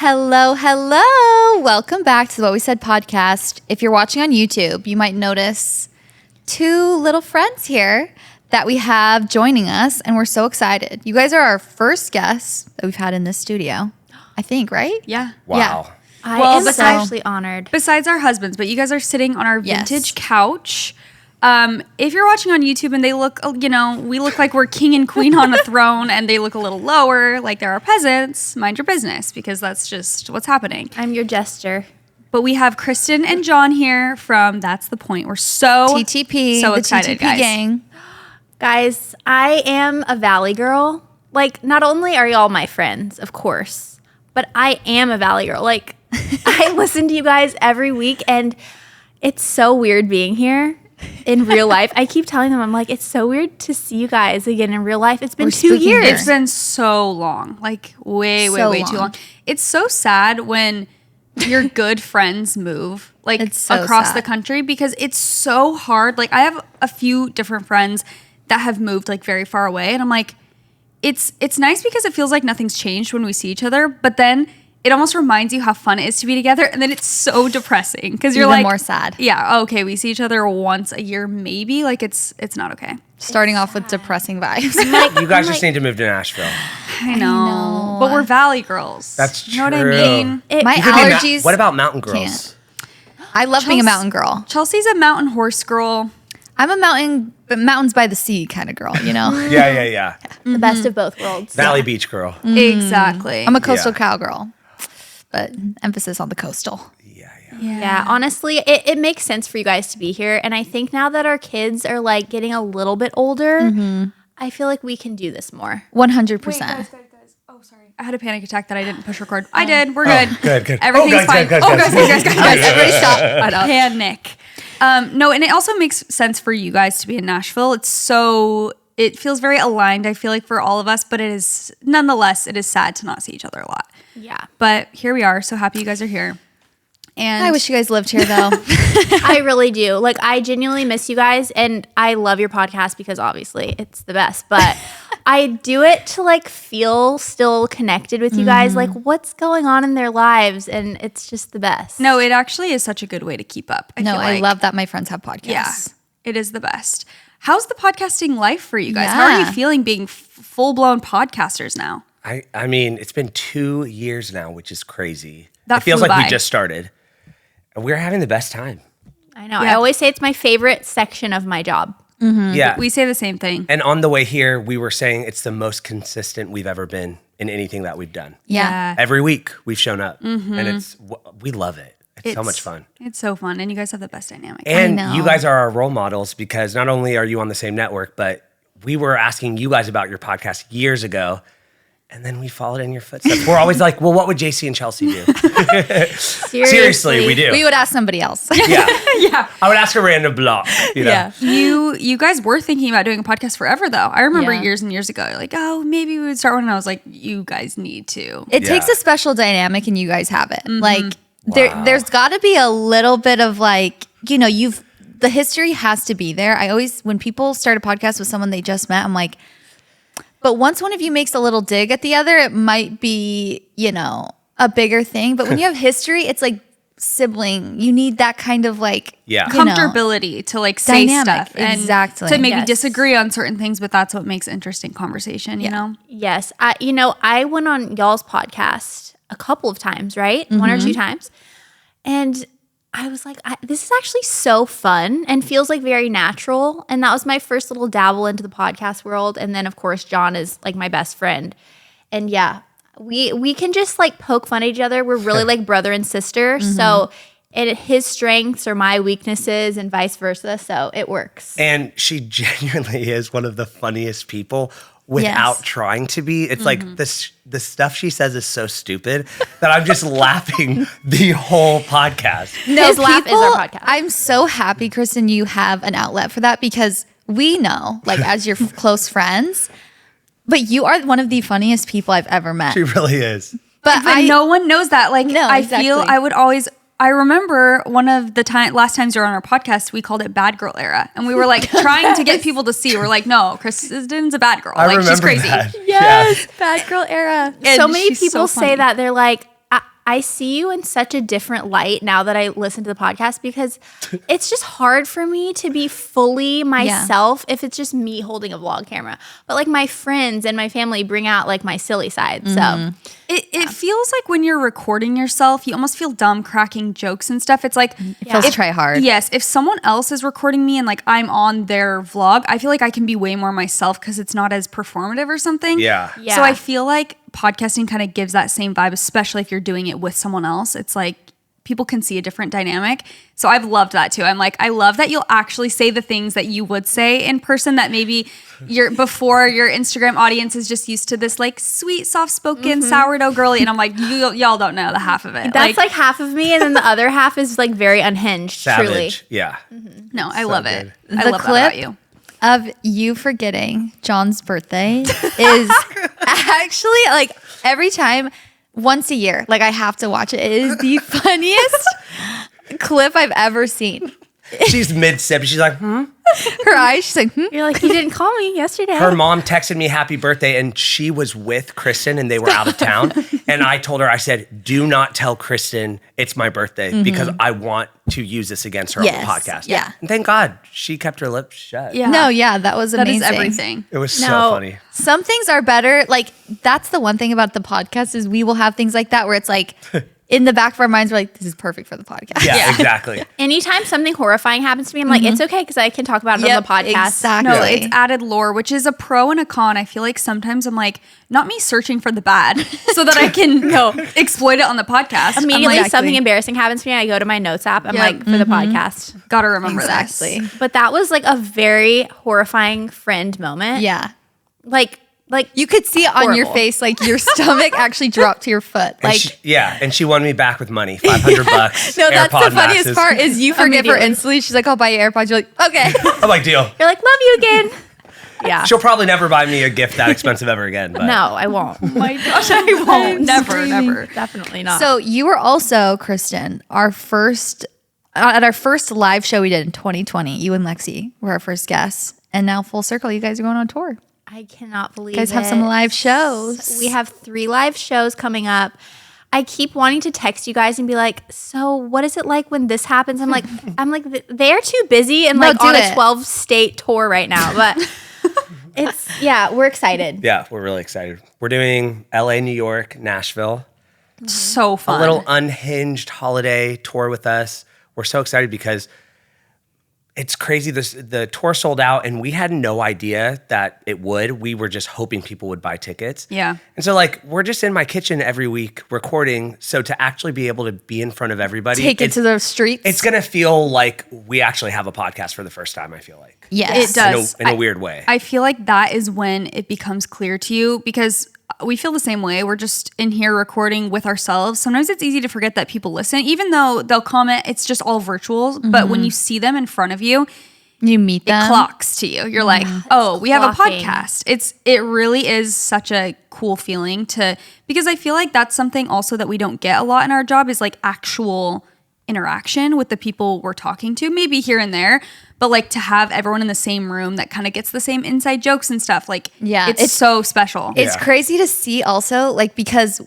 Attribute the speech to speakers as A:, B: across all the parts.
A: Hello, hello. Welcome back to the What We Said podcast. If you're watching on YouTube, you might notice two little friends here that we have joining us, and we're so excited. You guys are our first guests that we've had in this studio, I think, right?
B: Yeah.
C: Wow.
A: Yeah.
B: I am
D: actually honored.
B: Besides our husbands, but you guys are sitting on our
A: Yes.
B: vintage couch. If you're watching on YouTube and they look, we look like we're king and queen on a throne, and they look a little lower, like they're our peasants, mind your business, because that's just what's happening.
D: I'm your jester.
B: But we have Kristin and John here from That's the Point. We're so
A: TTP,
B: so
A: the
B: excited,
A: TTP
B: guys.
A: gang.
D: Guys, I am a Valley girl. Like, not only are y'all my friends, of course, but I am a Valley girl. Like, I listen to you guys every week, and it's so weird being here in real life. I keep telling them, I'm like, it's so weird to see you guys again in real life. It's been
A: We're
D: 2
A: spooky
D: years.
A: here.
B: It's been so long, like way
A: So
B: too
A: long.
B: long. It's so sad when your good friends move like
A: It's so
B: across
A: sad.
B: the country, because it's so hard. Like I have a few different friends that have moved like very far away, and I'm like, it's nice because it feels like nothing's changed when we see each other, but then it almost reminds you how fun it is to be together, and then it's so depressing because you're
A: Even
B: like
A: more sad.
B: Yeah, okay, we see each other once a year, maybe. Like it's not okay.
A: Starting off with depressing vibes.
C: You guys just need to move to Nashville.
B: I know, but we're Valley girls.
C: That's
B: You know what I
C: true.
B: mean?
A: My
C: You could be
A: allergies.
C: what about mountain girls?
A: can't. I love being a mountain girl.
B: Chelsea's a mountain horse girl.
A: I'm a mountains by the sea kind of girl, you know?
C: Yeah.
D: the best of both worlds.
C: Valley Beach girl.
B: Exactly.
A: I'm a coastal
C: Yeah.
A: cowgirl, but emphasis on the coastal.
D: Yeah, honestly, it makes sense for you guys to be here. And I think now that our kids are like getting a little bit older, I feel like we can do this more.
A: 100%.
B: Guys. Oh, sorry. I had a panic attack that I didn't push record. I did. We're good.
C: Good.
B: Everything's fine.
C: Guys.
B: Everybody stop. Panic. No, and it also makes sense for you guys to be in Nashville. It feels very aligned, I feel like, for all of us, but it is sad to not see each other a lot.
D: Yeah.
B: But here we are. So happy you guys are here. And
A: I wish you guys lived here, though.
D: I really do. Like, I genuinely miss you guys, and I love your podcast because obviously it's the best. But I do it to like feel still connected with you guys, like what's going on in their lives, and it's just the best.
B: no, it actually is such a good way to keep up.
A: No,
B: feel
A: I
B: like.
A: love that my friends have podcasts.
B: Yeah, it is the best. How's the podcasting life for you guys? How are you
A: Yeah.
B: feeling being full-blown podcasters now?
C: I mean, it's been 2 years now, which is crazy.
B: That
C: it feels
B: flew
C: like
B: by.
C: we just started. And we're having the best time.
D: I know.
B: Yeah.
D: I always say it's my favorite section of my job.
C: Yeah.
B: We say the same thing.
C: And on the way here, we were saying it's the most consistent we've ever been in anything that we've done.
A: Yeah.
C: Every week we've shown up, and we love it. It's so much fun.
B: It's so fun, and you guys have the best dynamic.
C: And
A: know.
C: you guys are our role models, because not only are you on the same network, but we were asking you guys about your podcast years ago, and then we followed in your footsteps. We're always like, well, what would JC and Chelsea do? Seriously, we do.
A: We would ask somebody else.
C: Yeah.
B: Yeah.
C: I would ask a random block. You know?
B: Yeah. You guys were thinking about doing a podcast forever, though. I remember
A: Yeah.
B: years and years ago, like, oh, maybe we would start one. And I was like, you guys need to.
A: It
C: Yeah.
A: takes a special dynamic, and you guys have it. Like,
C: Wow.
A: there's got to be a little bit of like, the history has to be there. I always, when people start a podcast with someone they just met, I'm like, but once one of you makes a little dig at the other, it might be, a bigger thing. But when you have history, it's like sibling. You need that kind of like,
C: Yeah.
B: Comfortability to like say
A: Dynamic,
B: stuff. And
A: exactly.
B: to maybe
D: Yes.
B: disagree on certain things, but that's what makes interesting conversation, you know?
D: Yes. I went on y'all's podcast a couple of times, right? 1 or 2 times. And I was like, this is actually so fun and feels like very natural. And that was my first little dabble into the podcast world. And then, of course, John is like my best friend. And yeah, we can just like poke fun at each other. We're really like brother and sister. So his strengths are my weaknesses and vice versa. So it works.
C: And she genuinely is one of the funniest people without
A: Yes.
C: trying to be. It's like the stuff she says is so stupid that I'm just laughing the whole podcast.
A: No,
D: His laugh is our podcast.
A: I'm so happy, Kristin, you have an outlet for that, because we know, like, as your close friends, but you are one of the funniest people I've ever met.
C: She really is.
A: But
B: But no one knows that. Like,
A: No,
B: I feel
A: exactly.
B: I remember one of the last times you were on our podcast, we called it Bad Girl Era. And we were like trying to get people to see. We're like, no, Kristin's a bad girl. Like, she's crazy.
C: That.
D: Yes, bad girl era.
B: And
D: So many
B: she's so
D: people
B: funny.
D: say that. They're like, I see you in such a different light now that I listen to the podcast, because it's just hard for me to be fully myself if it's just me holding a vlog camera. But like my friends and my family bring out like my silly side. So
B: It feels like when you're recording yourself, you almost feel dumb cracking jokes and stuff. It's like
A: It feels try hard.
B: Yes, if someone else is recording me and like I'm on their vlog, I feel like I can be way more myself because it's not as performative or something.
C: Yeah.
B: So I feel like podcasting kind of gives that same vibe, especially if you're doing it with someone else. It's like people can see a different dynamic. So I've loved that too. I'm like, I love that you'll actually say the things that you would say in person that maybe before your Instagram audience is just used to this like sweet, soft-spoken sourdough girly. And I'm like, y'all don't know the half of it.
D: that's like half of me, and then the other half is like very unhinged, truly.
C: Savage. Yeah.
B: No, I love it.
C: good.
B: I
A: The
B: love that
A: clip
B: about you.
A: of you forgetting John's birthday is actually like every time, once a year, like I have to watch it. It is the funniest clip I've ever seen.
C: She's mid-sip. She's like,
A: Her eyes, she's like,
D: You're like, you didn't call me yesterday.
C: Her mom texted me happy birthday, and she was with Kristin, and they were out of town. And I told her, I said, do not tell Kristin it's my birthday because I want to use this against her
A: Yes.
C: on the podcast.
A: Yeah.
C: And thank God she kept her lips shut.
B: Yeah.
A: No, yeah, that was
B: That
A: amazing.
B: is everything.
C: It was so
A: No,
C: funny.
A: some things are better. Like that's the one thing about the podcast is we will have things like that where it's like in the back of our minds we're like, this is perfect for the podcast.
C: Yeah, exactly.
D: Anytime something horrifying happens to me, I'm like, it's okay because I can talk about it
A: Yep,
D: on the podcast.
A: exactly.
B: No, it's added lore, which is a pro and a con. I feel like sometimes I'm like, not me searching for the bad so that I can exploit it on the podcast.
D: Immediately
B: I'm like,
D: something embarrassing happens to me, I go to my notes app. I'm
B: Yep.
D: like, for the podcast.
B: gotta remember
A: Exactly.
B: this.
D: But that was like a very horrifying friend moment.
A: Yeah.
D: Like
A: You could see it on your
D: Horrible.
A: face, like your stomach actually dropped to your foot.
C: And
A: Like,
C: and she won me back with money, $500.
A: no, that's the
C: AirPod
A: funniest
C: Maxes.
A: part is you forgive her
D: Immediately.
A: instantly. She's like, I'll buy you AirPods. You're like, okay.
C: I'm like, deal.
D: you're like, love you again. Yeah.
C: She'll probably never buy me a gift that expensive ever again. But
D: No, I won't.
B: My gosh, I won't. Never.
D: Definitely not.
A: So you were also, Kristin, at our first live show we did in 2020. You and Lexi were our first guests. And now full circle, you guys are going on tour.
D: I cannot believe
A: You guys have some
D: it.
A: live shows.
D: We have 3 live shows coming up. I keep wanting to text you guys and be like, so what is it like when this happens? I'm like, they're too busy and
A: No,
D: like
A: do
D: on a
A: it.
D: 12-state tour right now. But we're excited.
C: yeah, we're really excited. We're doing LA, New York, Nashville.
B: So fun.
C: A little unhinged holiday tour with us. We're so excited because it's crazy. The tour sold out and we had no idea that it would. We were just hoping people would buy tickets.
B: Yeah.
C: And so like we're just in my kitchen every week recording. So to actually be able to be in front of everybody.
A: Take it to the streets.
C: It's going to feel like we actually have a podcast for the first time, I feel like.
A: Yes.
B: It does.
C: In a weird way.
B: I feel like that is when it becomes clear to you because we feel the same way. We're just in here recording with ourselves. Sometimes it's easy to forget that people listen, even though they'll comment, it's just all virtual. But when you see them in front of you,
A: You meet them.
B: it clocks to you. You're like, oh, we have a
D: clocking.
B: podcast. It really is such a cool feeling because I feel like that's something also that we don't get a lot in our job is like actual interaction with the people we're talking to, maybe here and there, but like to have everyone in the same room that kind of gets the same inside jokes and stuff. Like,
A: Yeah,
B: it's so special.
A: It's
C: Yeah.
A: crazy to see also, like, because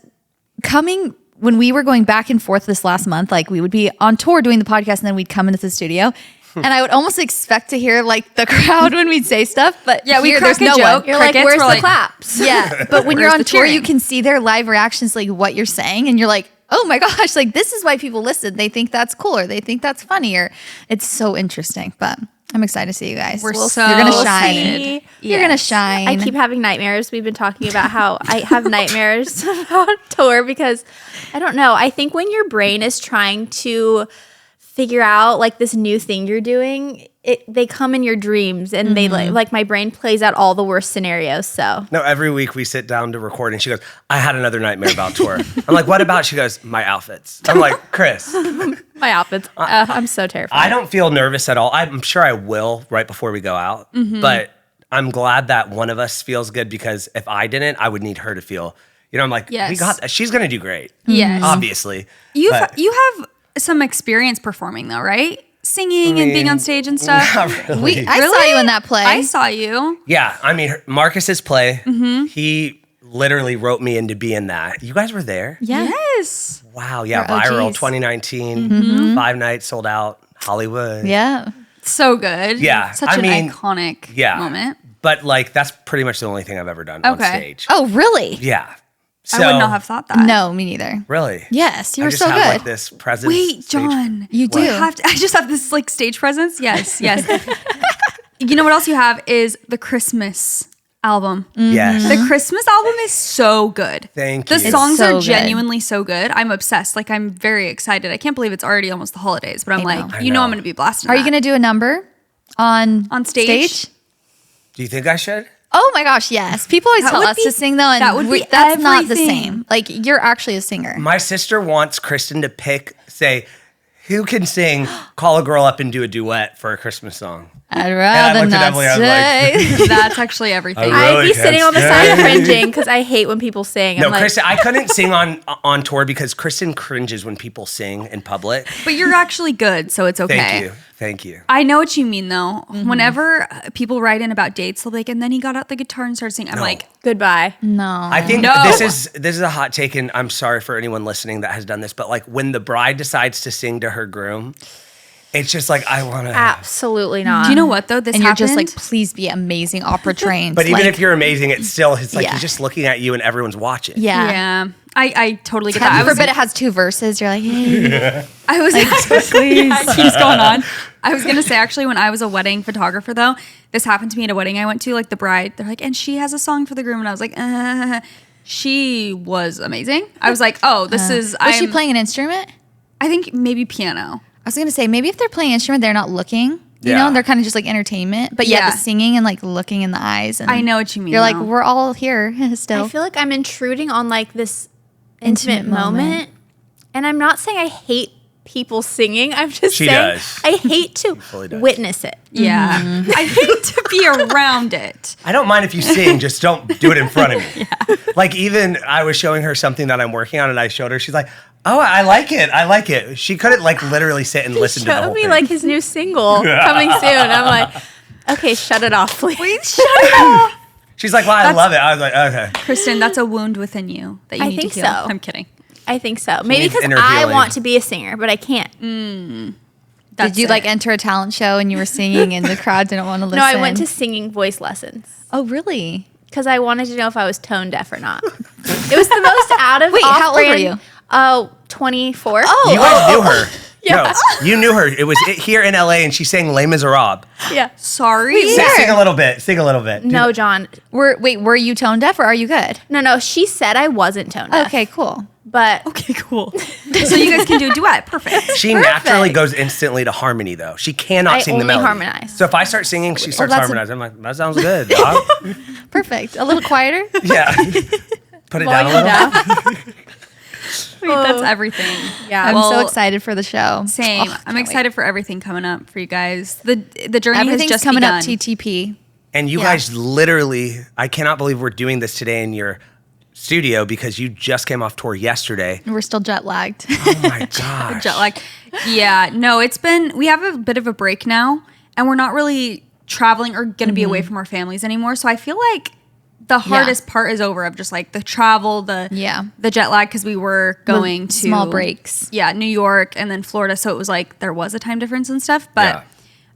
A: when we were going back and forth this last month, like we would be on tour doing the podcast and then we'd come into the studio. And I would almost expect to hear like the crowd when we'd say stuff, but
B: Yeah, we
A: here,
B: crack
A: there's
B: a
A: no
B: joke.
A: one.
D: You're like,
B: Crickets
D: where's
B: were
D: the
B: like-
D: claps?
A: Yeah, but when you're
B: Where's
A: on
B: the
A: tour, you
B: cheering?
A: can see their live reactions, like what you're saying, and you're like, oh my gosh, like this is why people listen. They think that's cool or they think that's funny or it's so interesting. But I'm excited to see you guys.
B: We're so
A: you're gonna shine.
B: excited.
A: You're gonna
B: Yes.
A: shine.
D: I keep having nightmares. We've been talking about how I have nightmares about tour because I don't know. I think when your brain is trying to figure out like this new thing you're doing, they come in your dreams and they like my brain plays out all the worst scenarios. So
C: No, every week we sit down to record and she goes, I had another nightmare about tour. I'm like, what about? She goes, my outfits. I'm like, Chris,
D: my outfits, I'm so terrified.
C: I don't feel nervous at all. I'm sure I will right before we go out, but I'm glad that one of us feels good because if I didn't, I would need her to feel, I'm like,
B: Yes.
C: we got that. She's going to do great.
B: Yes.
C: Obviously.
B: You
C: But-
B: have some experience performing though, right? Singing and being on stage and stuff.
C: Not really.
A: I saw you in that play.
B: I saw you.
C: Yeah, I mean, Marcus's play, he literally wrote me into being that. You guys were there?
A: Yeah.
B: Yes.
C: Wow. Yeah.
A: We're
C: Viral
A: OGs.
C: 2019, 5 nights sold out, Hollywood.
A: Yeah.
B: So good.
C: Yeah.
B: Such
C: I
B: an
C: mean,
B: iconic
C: Yeah.
B: moment.
C: But like, that's pretty much the only thing I've ever done on
B: Okay.
C: stage.
A: Oh, really?
C: Yeah. So,
B: I would not have thought that.
A: No, me neither.
C: Really?
A: Yes, you
C: I
A: were
C: just
A: so
C: have
A: good.
C: like this presence.
B: Wait, John.
A: You do.
B: I just have this like stage presence. Yes, yes. You know what else you have is the Christmas album.
C: Yes.
B: The Christmas album is so good.
C: Thank
B: The
C: you. It's
B: songs
A: so
B: are
A: good.
B: genuinely so good. I'm obsessed. Like I'm very excited. I can't believe it's already almost the holidays, but I'm
A: I know.
B: like,
C: I
B: you know
C: know.
B: I'm going to be blasting
A: Are you
B: that.
A: going to do a number on
B: stage?
C: Do you think I should?
A: Oh my gosh, yes. People always
B: That
A: tell
B: would
A: us
B: be-
A: to sing though, and
B: that would be
A: that's not the
B: everything.
A: same. Like you're actually a singer.
C: My sister wants Kristin to pick, say, who can sing, call a girl up and do a duet for a Christmas song.
A: I'd
C: I
A: rather
C: looked at
A: not
C: Emily, I was
A: say.
B: That's actually everything.
C: I
D: I'd
C: really
D: be
C: can't
D: sitting on the side
C: sing.
D: cringing because I hate when people sing.
C: No,
D: I'm like,
C: Kristin, I couldn't sing on tour because Kristin cringes when people sing in public.
B: But you're actually good, so it's okay.
C: Thank you. Thank you.
B: I know what you mean though. Whenever people write in about dates, they'll be like, and then he got out the guitar and started singing. I'm
C: No.
B: like,
D: goodbye.
A: No.
C: I think
B: No.
C: this is a hot take, and I'm sorry for anyone listening that has done this, but like when the bride decides to sing to her groom, it's just like I want to.
D: Absolutely not.
B: do you know what though? This
A: and you're
B: happened.
A: just like, please be amazing, opera trained.
C: But even
A: like,
C: if you're amazing, it's like
A: Yeah.
C: he's just looking at you and everyone's watching.
A: yeah.
B: yeah. I totally get that.
A: Heaven
B: I was,
A: forbid it has 2 verses. You're like, hey.
B: I was yeah, it keeps going on. I was gonna say actually when I was a wedding photographer though, this happened to me at a wedding I went to. Like the bride, they're like, and she has a song for the groom, and I was like, she was amazing. I was like, oh, this is.
A: was she playing an instrument?
B: I think maybe piano.
A: I was gonna say maybe if they're playing an instrument, they're not looking. You
C: Yeah.
A: know, they're kind of just like entertainment. But
B: Yeah.
A: the singing and like looking in the eyes. And
B: I know what you mean.
A: You're like,
B: though.
A: we're all here still.
D: I feel like I'm intruding on like this intimate moment. And I'm not saying I hate people singing. I'm just
C: She
D: saying
C: does.
D: I hate to
C: fully does.
D: witness it.
B: yeah. I hate to be around it.
C: I don't mind if you sing, just don't do it in front of me. Like even I was showing her something that I'm working on, and I showed her. She's like, "Oh, I like it. I like it." She couldn't like literally sit and listen to the
D: Showed
C: whole
D: me
C: thing.
D: like his new single coming soon. I'm like, okay, shut it off, please.
B: Wait, shut it off.
C: She's like, "Well, I love it." I was like, "Okay."
B: Kristen, that's a wound within you that you
D: I
B: need
D: think
B: to heal.
D: so.
B: I'm kidding.
D: I think so. Maybe
C: needs
D: because
C: inner
D: I
C: healing.
D: want to be a singer, but I can't.
B: That's
A: Did you like
B: it.
A: enter a talent show and you were singing and the crowd didn't want to listen?
D: No, I went to singing voice lessons
A: Oh, really?
D: because I wanted to know if I was tone deaf or not. It was the most out of
A: Wait, how old were
D: off-brand-
A: you?
D: Oh, 24.
C: You guys knew her.
D: Yeah.
C: No, you knew her. It was here in LA, and she sang Les Miserables.
D: Yeah.
B: Sorry.
C: Sing a little bit. Sing a little bit.
D: No, John.
A: Were you tone deaf or are you good?
D: No, she said I wasn't tone deaf.
A: Okay, cool.
D: But
B: Okay, cool. So you guys can do a duet. Perfect.
C: She naturally goes instantly to harmony, though. She cannot
D: I
C: sing the
D: only
C: melody.
D: harmonize.
C: So if I start singing, she starts
A: that's a-
C: harmonizing. I'm like, that sounds good, dog.
A: Perfect. A little quieter.
C: Yeah. Put it down a
D: Volume
C: little.
D: down.
B: Wait, that's everything.
D: Yeah.
A: I'm
B: Well,
A: so excited for the show.
B: Same.
A: Oh,
B: I'm
A: can't wait.
B: excited for everything coming up for you guys. The journey has
A: Everything's
B: just
A: coming
B: begun.
A: up TTP.
C: And you guys literally, I cannot believe we're doing this today in your studio because you just came off tour yesterday.
A: We're still jet lagged.
C: Oh my gosh.
B: Jet lag. Yeah, no, we have a bit of a break now, and we're not really traveling or going to be away from our families anymore. So I feel like the hardest part is over of just like the travel, the jet lag, because we were going to
A: small breaks.
B: Yeah, New York and then Florida. So it was like there was a time difference and stuff, but
C: Yeah.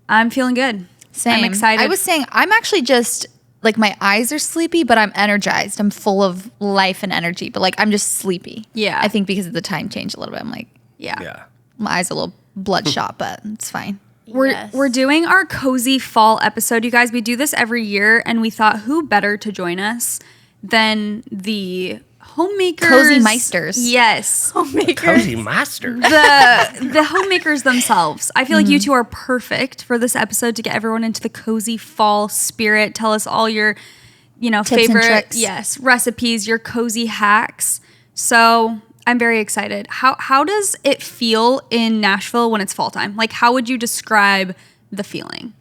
B: I'm feeling good.
A: Same.
B: I'm excited.
A: I was saying I'm actually just like my eyes are sleepy, but I'm energized. I'm full of life and energy, but like I'm just sleepy.
B: Yeah.
A: I think because of the time change a little bit. I'm like
C: Yeah.
A: my eyes are a little bloodshot, but it's fine.
B: We're doing our cozy fall episode, you guys. We do this every year, and we thought who better to join us than the homemakers,
A: Cozy meisters.
B: Yes,
C: Cozy master.
B: the homemakers themselves. I feel like
A: Mm-hmm.
B: you two are perfect for this episode to get everyone into the cozy fall spirit. Tell us all your,
A: and
B: favorite
A: tricks.
B: recipes, your cozy hacks. So I'm very excited. How does it feel in Nashville when it's fall time? Like, how would you describe the feeling?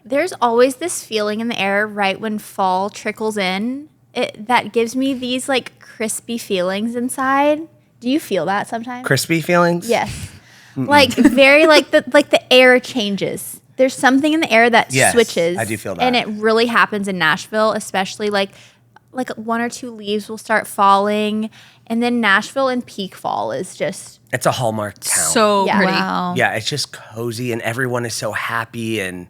D: There's always this feeling in the air right when fall trickles in. That gives me these like crispy feelings inside. Do you feel that sometimes?
C: Crispy feelings?
D: Yes. Like very like the air changes. There's something in the air that
C: Yes,
D: switches.
C: I do feel that.
D: And it really happens in Nashville, especially like like 1 or 2 leaves will start falling, and then Nashville in peak fall is just
C: It's a Hallmark town.
B: So
D: Yeah.
B: pretty.
A: Wow.
C: Yeah, it's just cozy and everyone is so happy and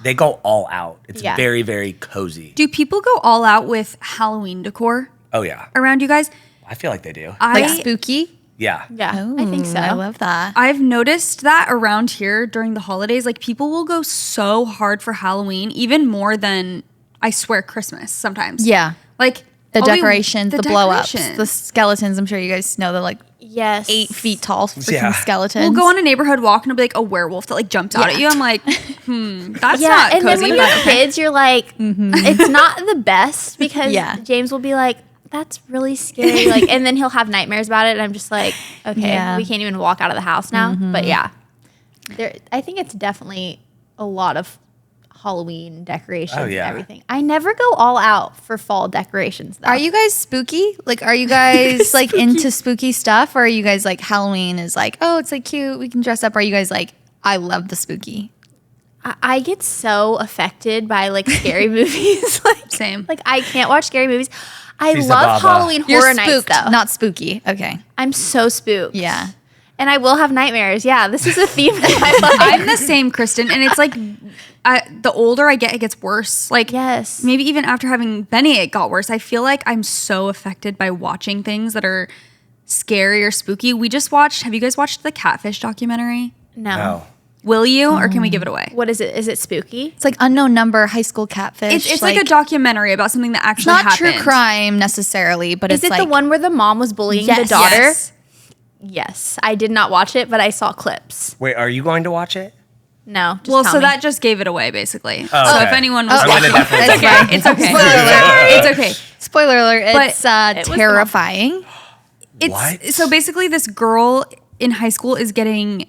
C: they go all out. It's
D: Yeah.
C: very, very cozy.
B: Do people go all out with Halloween decor
C: Oh, yeah.
B: around you guys?
C: I feel like they do.
A: Like spooky.
C: Yeah.
D: yeah. I think so.
A: I love that.
B: I've noticed that around here during the holidays, like people will go so hard for Halloween, even more than, I swear, Christmas sometimes.
A: Yeah.
B: Like
A: The
B: I'll be-
A: decorations, the blow ups, the
B: decorations.
A: skeletons. I'm sure you guys know they're like
D: Yes.
A: 8 feet tall freaking
C: Yeah.
A: skeletons.
B: We'll go on a neighborhood walk and it'll be like a werewolf that like jumps out at you. I'm like, that's
D: Yeah,
B: not
D: and then
B: cozy.
D: when you're kids, you're like, it's not the best because
A: Yeah.
D: James will be like, that's really scary. Like, and then he'll have nightmares about it, and I'm just like, okay,
A: Yeah.
D: we can't even walk out of the house now. But yeah, I think it's definitely a lot of Halloween decorations
C: Oh, yeah.
D: and everything. I never go all out for fall decorations though.
A: Are you guys spooky? Like, are you guys like into spooky stuff? Or are you guys like Halloween is like, oh, it's like cute, we can dress up? Are you guys like, I love the spooky?
D: I get so affected by like scary movies. Like,
B: Same.
D: Like I can't watch scary movies. I
C: She's the
D: love
C: Baba.
D: Halloween
A: You're
D: horror nights
A: spooked,
D: though.
A: not spooky. Okay.
D: I'm so spooked.
A: Yeah.
D: And I will have nightmares. Yeah, this is a theme that I like.
B: I'm the same, Kristen, and it's like the older I get, it gets worse. Like,
D: Yes.
B: maybe even after having Benny, it got worse. I feel like I'm so affected by watching things that are scary or spooky. We just watched. Have you guys watched the Catfish documentary?
D: No.
C: Oh.
B: Will you, or can we give it away?
D: What is it? Is it spooky?
A: It's like unknown number, high school catfish.
B: It's like a documentary about something that actually
A: not
B: happened.
A: true crime necessarily, but
D: Is
A: it's
D: it
A: like
D: the one where the mom was bullying the
A: Yes.
D: daughter?
B: Yes.
D: Yes. I did not watch it, but I saw clips.
C: Wait, are you going to watch it?
D: No. Just
B: Well,
D: tell
B: so
D: me.
B: that just gave it away, basically.
C: Oh,
B: So
C: okay.
B: if anyone was
C: I'm gonna
B: watching,
C: definitely
B: it's okay. It's okay. It's okay.
A: spoiler alert.
B: But
A: It's
D: it was the mom.
A: terrifying.
C: What?
B: So basically, this girl in high school is getting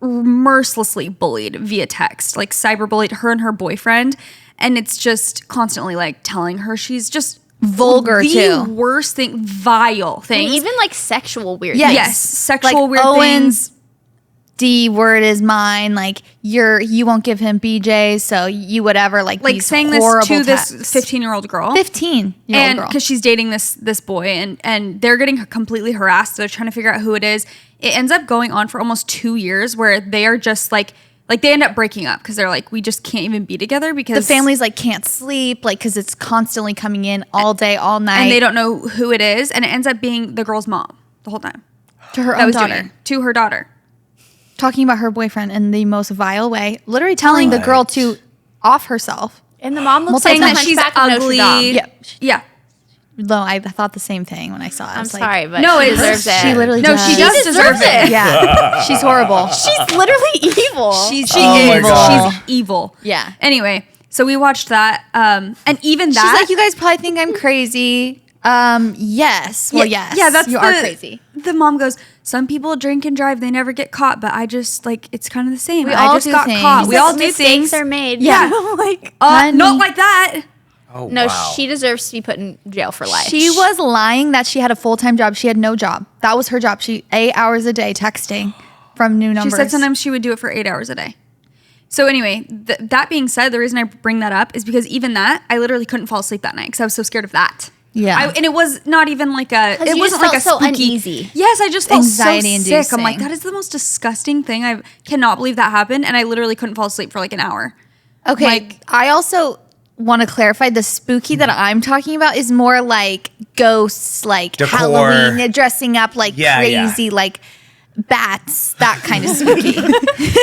B: mercilessly bullied via text, like cyberbullied, her and her boyfriend, and it's just constantly like telling her she's just
A: Vulgar,
B: the
A: too.
B: worst thing, vile
D: And
B: things.
D: even like sexual weird
A: Yes.
D: things.
B: Yes, sexual
A: Like
B: weird
A: Owen's
B: things.
A: D word is mine. Like you won't give him BJ, so you whatever. Like
B: Like
A: these
B: saying this
A: horrible
B: to this
A: texts.
B: 15-year-old girl.
A: 15-year-old
B: And
A: girl.
B: because she's dating this boy, and they're getting completely harassed. They're trying to figure out who it is. It ends up going on for almost 2 years, where they are just like they end up breaking up because they're like, we just can't even be together because
A: The families like can't sleep, like because it's constantly coming in all day, all night,
B: and they don't know who it is, and it ends up being the girl's mom the whole time.
A: to her
B: That
A: own
B: was
A: daughter.
B: doing it to her daughter.
A: Talking about her boyfriend in the most vile way, literally telling the girl to off herself.
D: And the mom looks
B: Saying
D: like
B: that
D: the
B: she's
D: Hunchback of Notre
B: ugly.
D: Dame.
A: Yeah.
B: Yeah.
A: No, I thought the same thing when I saw it. I
D: I'm
A: was like,
D: sorry, but
B: No,
D: she
B: it's-
D: deserves it.
A: she literally
B: No,
A: does.
B: she does deserve it.
A: Yeah, she's horrible.
D: She's literally evil.
B: She
C: Oh my
B: is.
C: God.
B: She's evil.
A: Yeah.
B: Anyway, so we watched that, and even
A: She's
B: that.
A: like, you guys probably think I'm crazy. Yes. Well, yes.
B: Yeah, that's
A: you
B: the,
A: are crazy.
B: The mom goes, some people drink and drive, they never get caught, but I just like it's kind of the same.
A: We
B: I
A: all
B: just
A: do
B: got
A: things.
B: caught. We
D: Like,
B: all do
D: mistakes
B: things.
D: are made.
B: Yeah.
D: like
A: Honey.
B: Not like that.
C: Oh,
D: no,
C: wow.
D: she deserves to be put in jail for life.
A: She was lying that she had a full time job. She had no job. That was her job. She 8 hours a day texting from new
B: She
A: numbers.
B: said sometimes she would do it for 8 hours a day. So anyway, that being said, the reason I bring that up is because even that, I literally couldn't fall asleep that night because I was so scared of that.
A: Yeah.
B: And it was not even like a.
D: 'Cause
B: It
D: you
B: wasn't
D: just
B: like a
D: felt so
B: spooky.
D: uneasy.
B: Yes, I just felt
A: Anxiety
B: so sick. I'm like,
A: inducing.
B: that is the most disgusting thing. I cannot believe that happened, and I literally couldn't fall asleep for like an hour.
A: Okay.
B: Like-
A: I also want to clarify the spooky that I'm talking about is more like ghosts, like
C: Decor.
A: Halloween, dressing up like
C: Yeah,
A: crazy,
C: yeah.
A: like bats, that kind of spooky.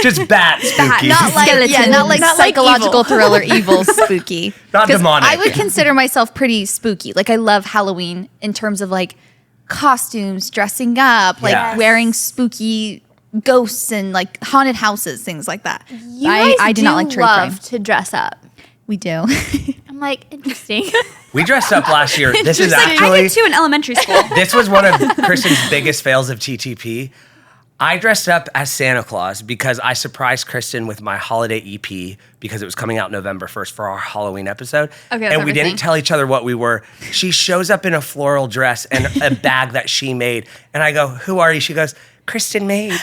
C: Just bat spooky.
A: Not like
D: Skeletons.
A: not like
D: Not like
A: psychological
D: evil.
A: thriller evil spooky.
C: Not
A: 'Cause
C: demonic.
A: I would consider myself pretty spooky. Like I love Halloween in terms of like costumes, dressing up, like
C: Yes.
A: wearing spooky ghosts and like haunted houses, things like that.
D: You guys
A: I do not like true crime.
D: love to dress up.
A: We do.
D: I'm like, interesting.
C: We dressed up last year. This is
B: Like, I
C: actually
B: did too in elementary school.
C: this was one of Kristen's biggest fails of TTP. I dressed up as Santa Claus because I surprised Kristen with my holiday EP because it was coming out November 1st for our Halloween episode.
B: Okay, that's
C: and we
B: everything.
C: didn't tell each other what we were. She shows up in a floral dress and a bag that she made. And I go, who are you? She goes, Kristen made.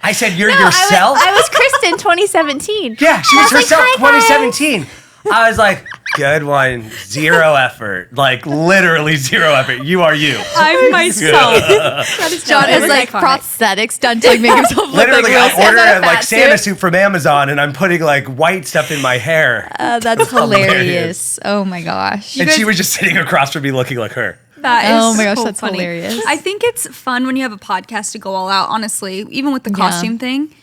C: I said, you're yourself?
D: I was Kristin 2017.
C: Yeah, she was
D: I was like,
C: herself,
D: "Hi, guys."
C: 2017. I was like, Good one. Zero effort. Like literally zero effort. You are you.
B: I'm myself.
A: John has like prosthetics done to like make himself look
C: Literally,
A: like real.
C: I ordered like
A: fat
C: Santa
A: suit.
C: suit from Amazon, and I'm putting like white stuff in my hair.
A: That's hilarious. Oh my gosh.
C: And she was just sitting across from me, looking like her.
B: That is
A: Oh my gosh,
B: so
A: that's
B: funny.
A: hilarious.
B: I think it's fun when you have a podcast to go all out, honestly, even with the costume thing.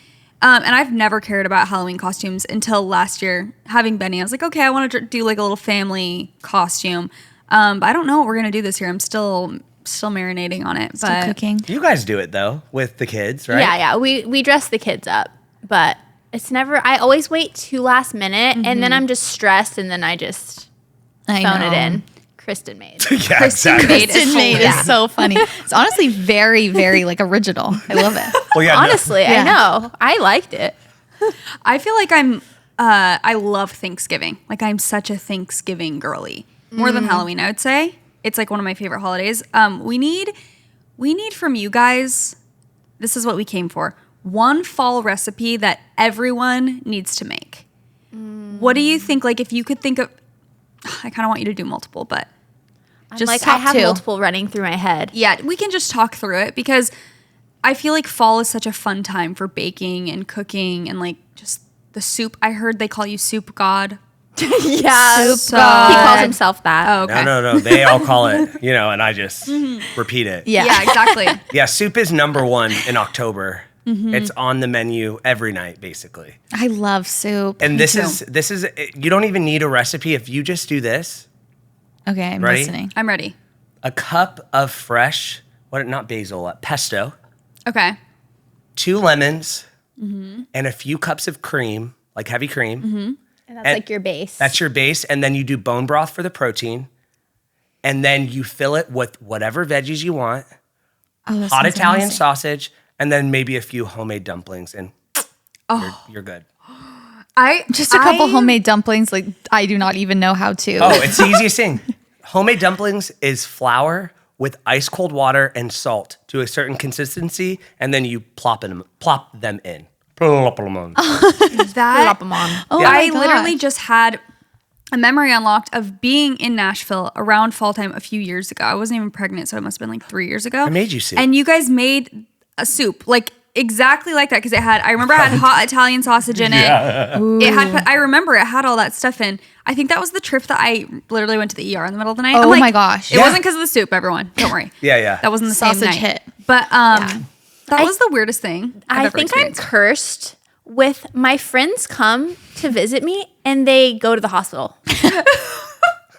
B: And I've never cared about Halloween costumes until last year. Having Benny, I was like, okay, I want to do like a little family costume. But I don't know what we're gonna do this year. I'm still marinating on it.
A: Still
B: But
A: cooking.
C: You guys do it though with the kids, right?
D: Yeah. We dress the kids up, but it's never. I always wait to last minute, and then I'm just stressed, and then I just
A: I
D: phone
A: know.
D: it in. Kristin made.
C: Yeah, exactly.
A: Kristin made is so funny. It's honestly very, very like original. I love it.
C: Well, yeah, no.
D: Honestly,
A: Yeah.
D: I know. I liked it.
B: I feel like I love Thanksgiving. Like I'm such a Thanksgiving girly. More than Halloween, I would say. It's like one of my favorite holidays. We need from you guys, this is what we came for. One fall recipe that everyone needs to make. What do you think? Like if you could think of, I kind of want you to do multiple, but
D: Just like I
A: top
D: have
A: two.
D: multiple running through my head.
B: yeah, we can just talk through it because I feel like fall is such a fun time for baking and cooking and like just the soup. I heard they call you soup god.
D: Yeah,
B: Soup
D: he
B: god.
D: calls himself that.
B: Oh, okay.
C: No. They all call it, and I just repeat it.
A: Yeah.
B: Yeah, exactly.
C: Yeah, soup is number one in October. It's on the menu every night, basically.
A: I love soup.
C: And this
B: too.
C: is you don't even need a recipe if you just do this.
A: Okay, I'm
C: Ready?
A: listening.
B: I'm ready.
C: A cup of fresh, not basil, pesto,
B: Okay.
C: 2 lemons, and a few cups of cream, like heavy cream.
D: And that's like your base.
C: That's your base, and then you do bone broth for the protein, and then you fill it with whatever veggies you want,
A: Oh, that
C: hot
A: sounds
C: Italian
A: amazing.
C: sausage, and then maybe a few homemade dumplings, and you're good.
A: Just a couple homemade dumplings. Like I do not even know how to.
C: Oh, it's the easiest thing. Homemade dumplings is flour with ice cold water and salt to a certain consistency, and then you plop them in. Plop them on.
B: That
D: Drop 'em on.
A: Oh my
B: I
A: gosh.
B: literally just had a memory unlocked of being in Nashville around fall time a few years ago. I wasn't even pregnant, so it must have been like 3 years ago.
C: I made you soup.
B: And you guys made a soup like exactly like that because I remember it had hot Italian sausage in it. It had, I remember it had all that stuff in. I think that was the trip that I literally went to the ER in the middle of the night.
A: Oh
B: I'm like,
A: my gosh.
B: It wasn't because of the soup, everyone. Don't worry.
C: Yeah.
B: That wasn't the
A: Sausage
B: same night.
A: hit.
B: But that was the weirdest thing I've
D: I
B: ever
D: think I'm
B: experienced.
D: cursed with my friends come to visit me and they go to the hospital.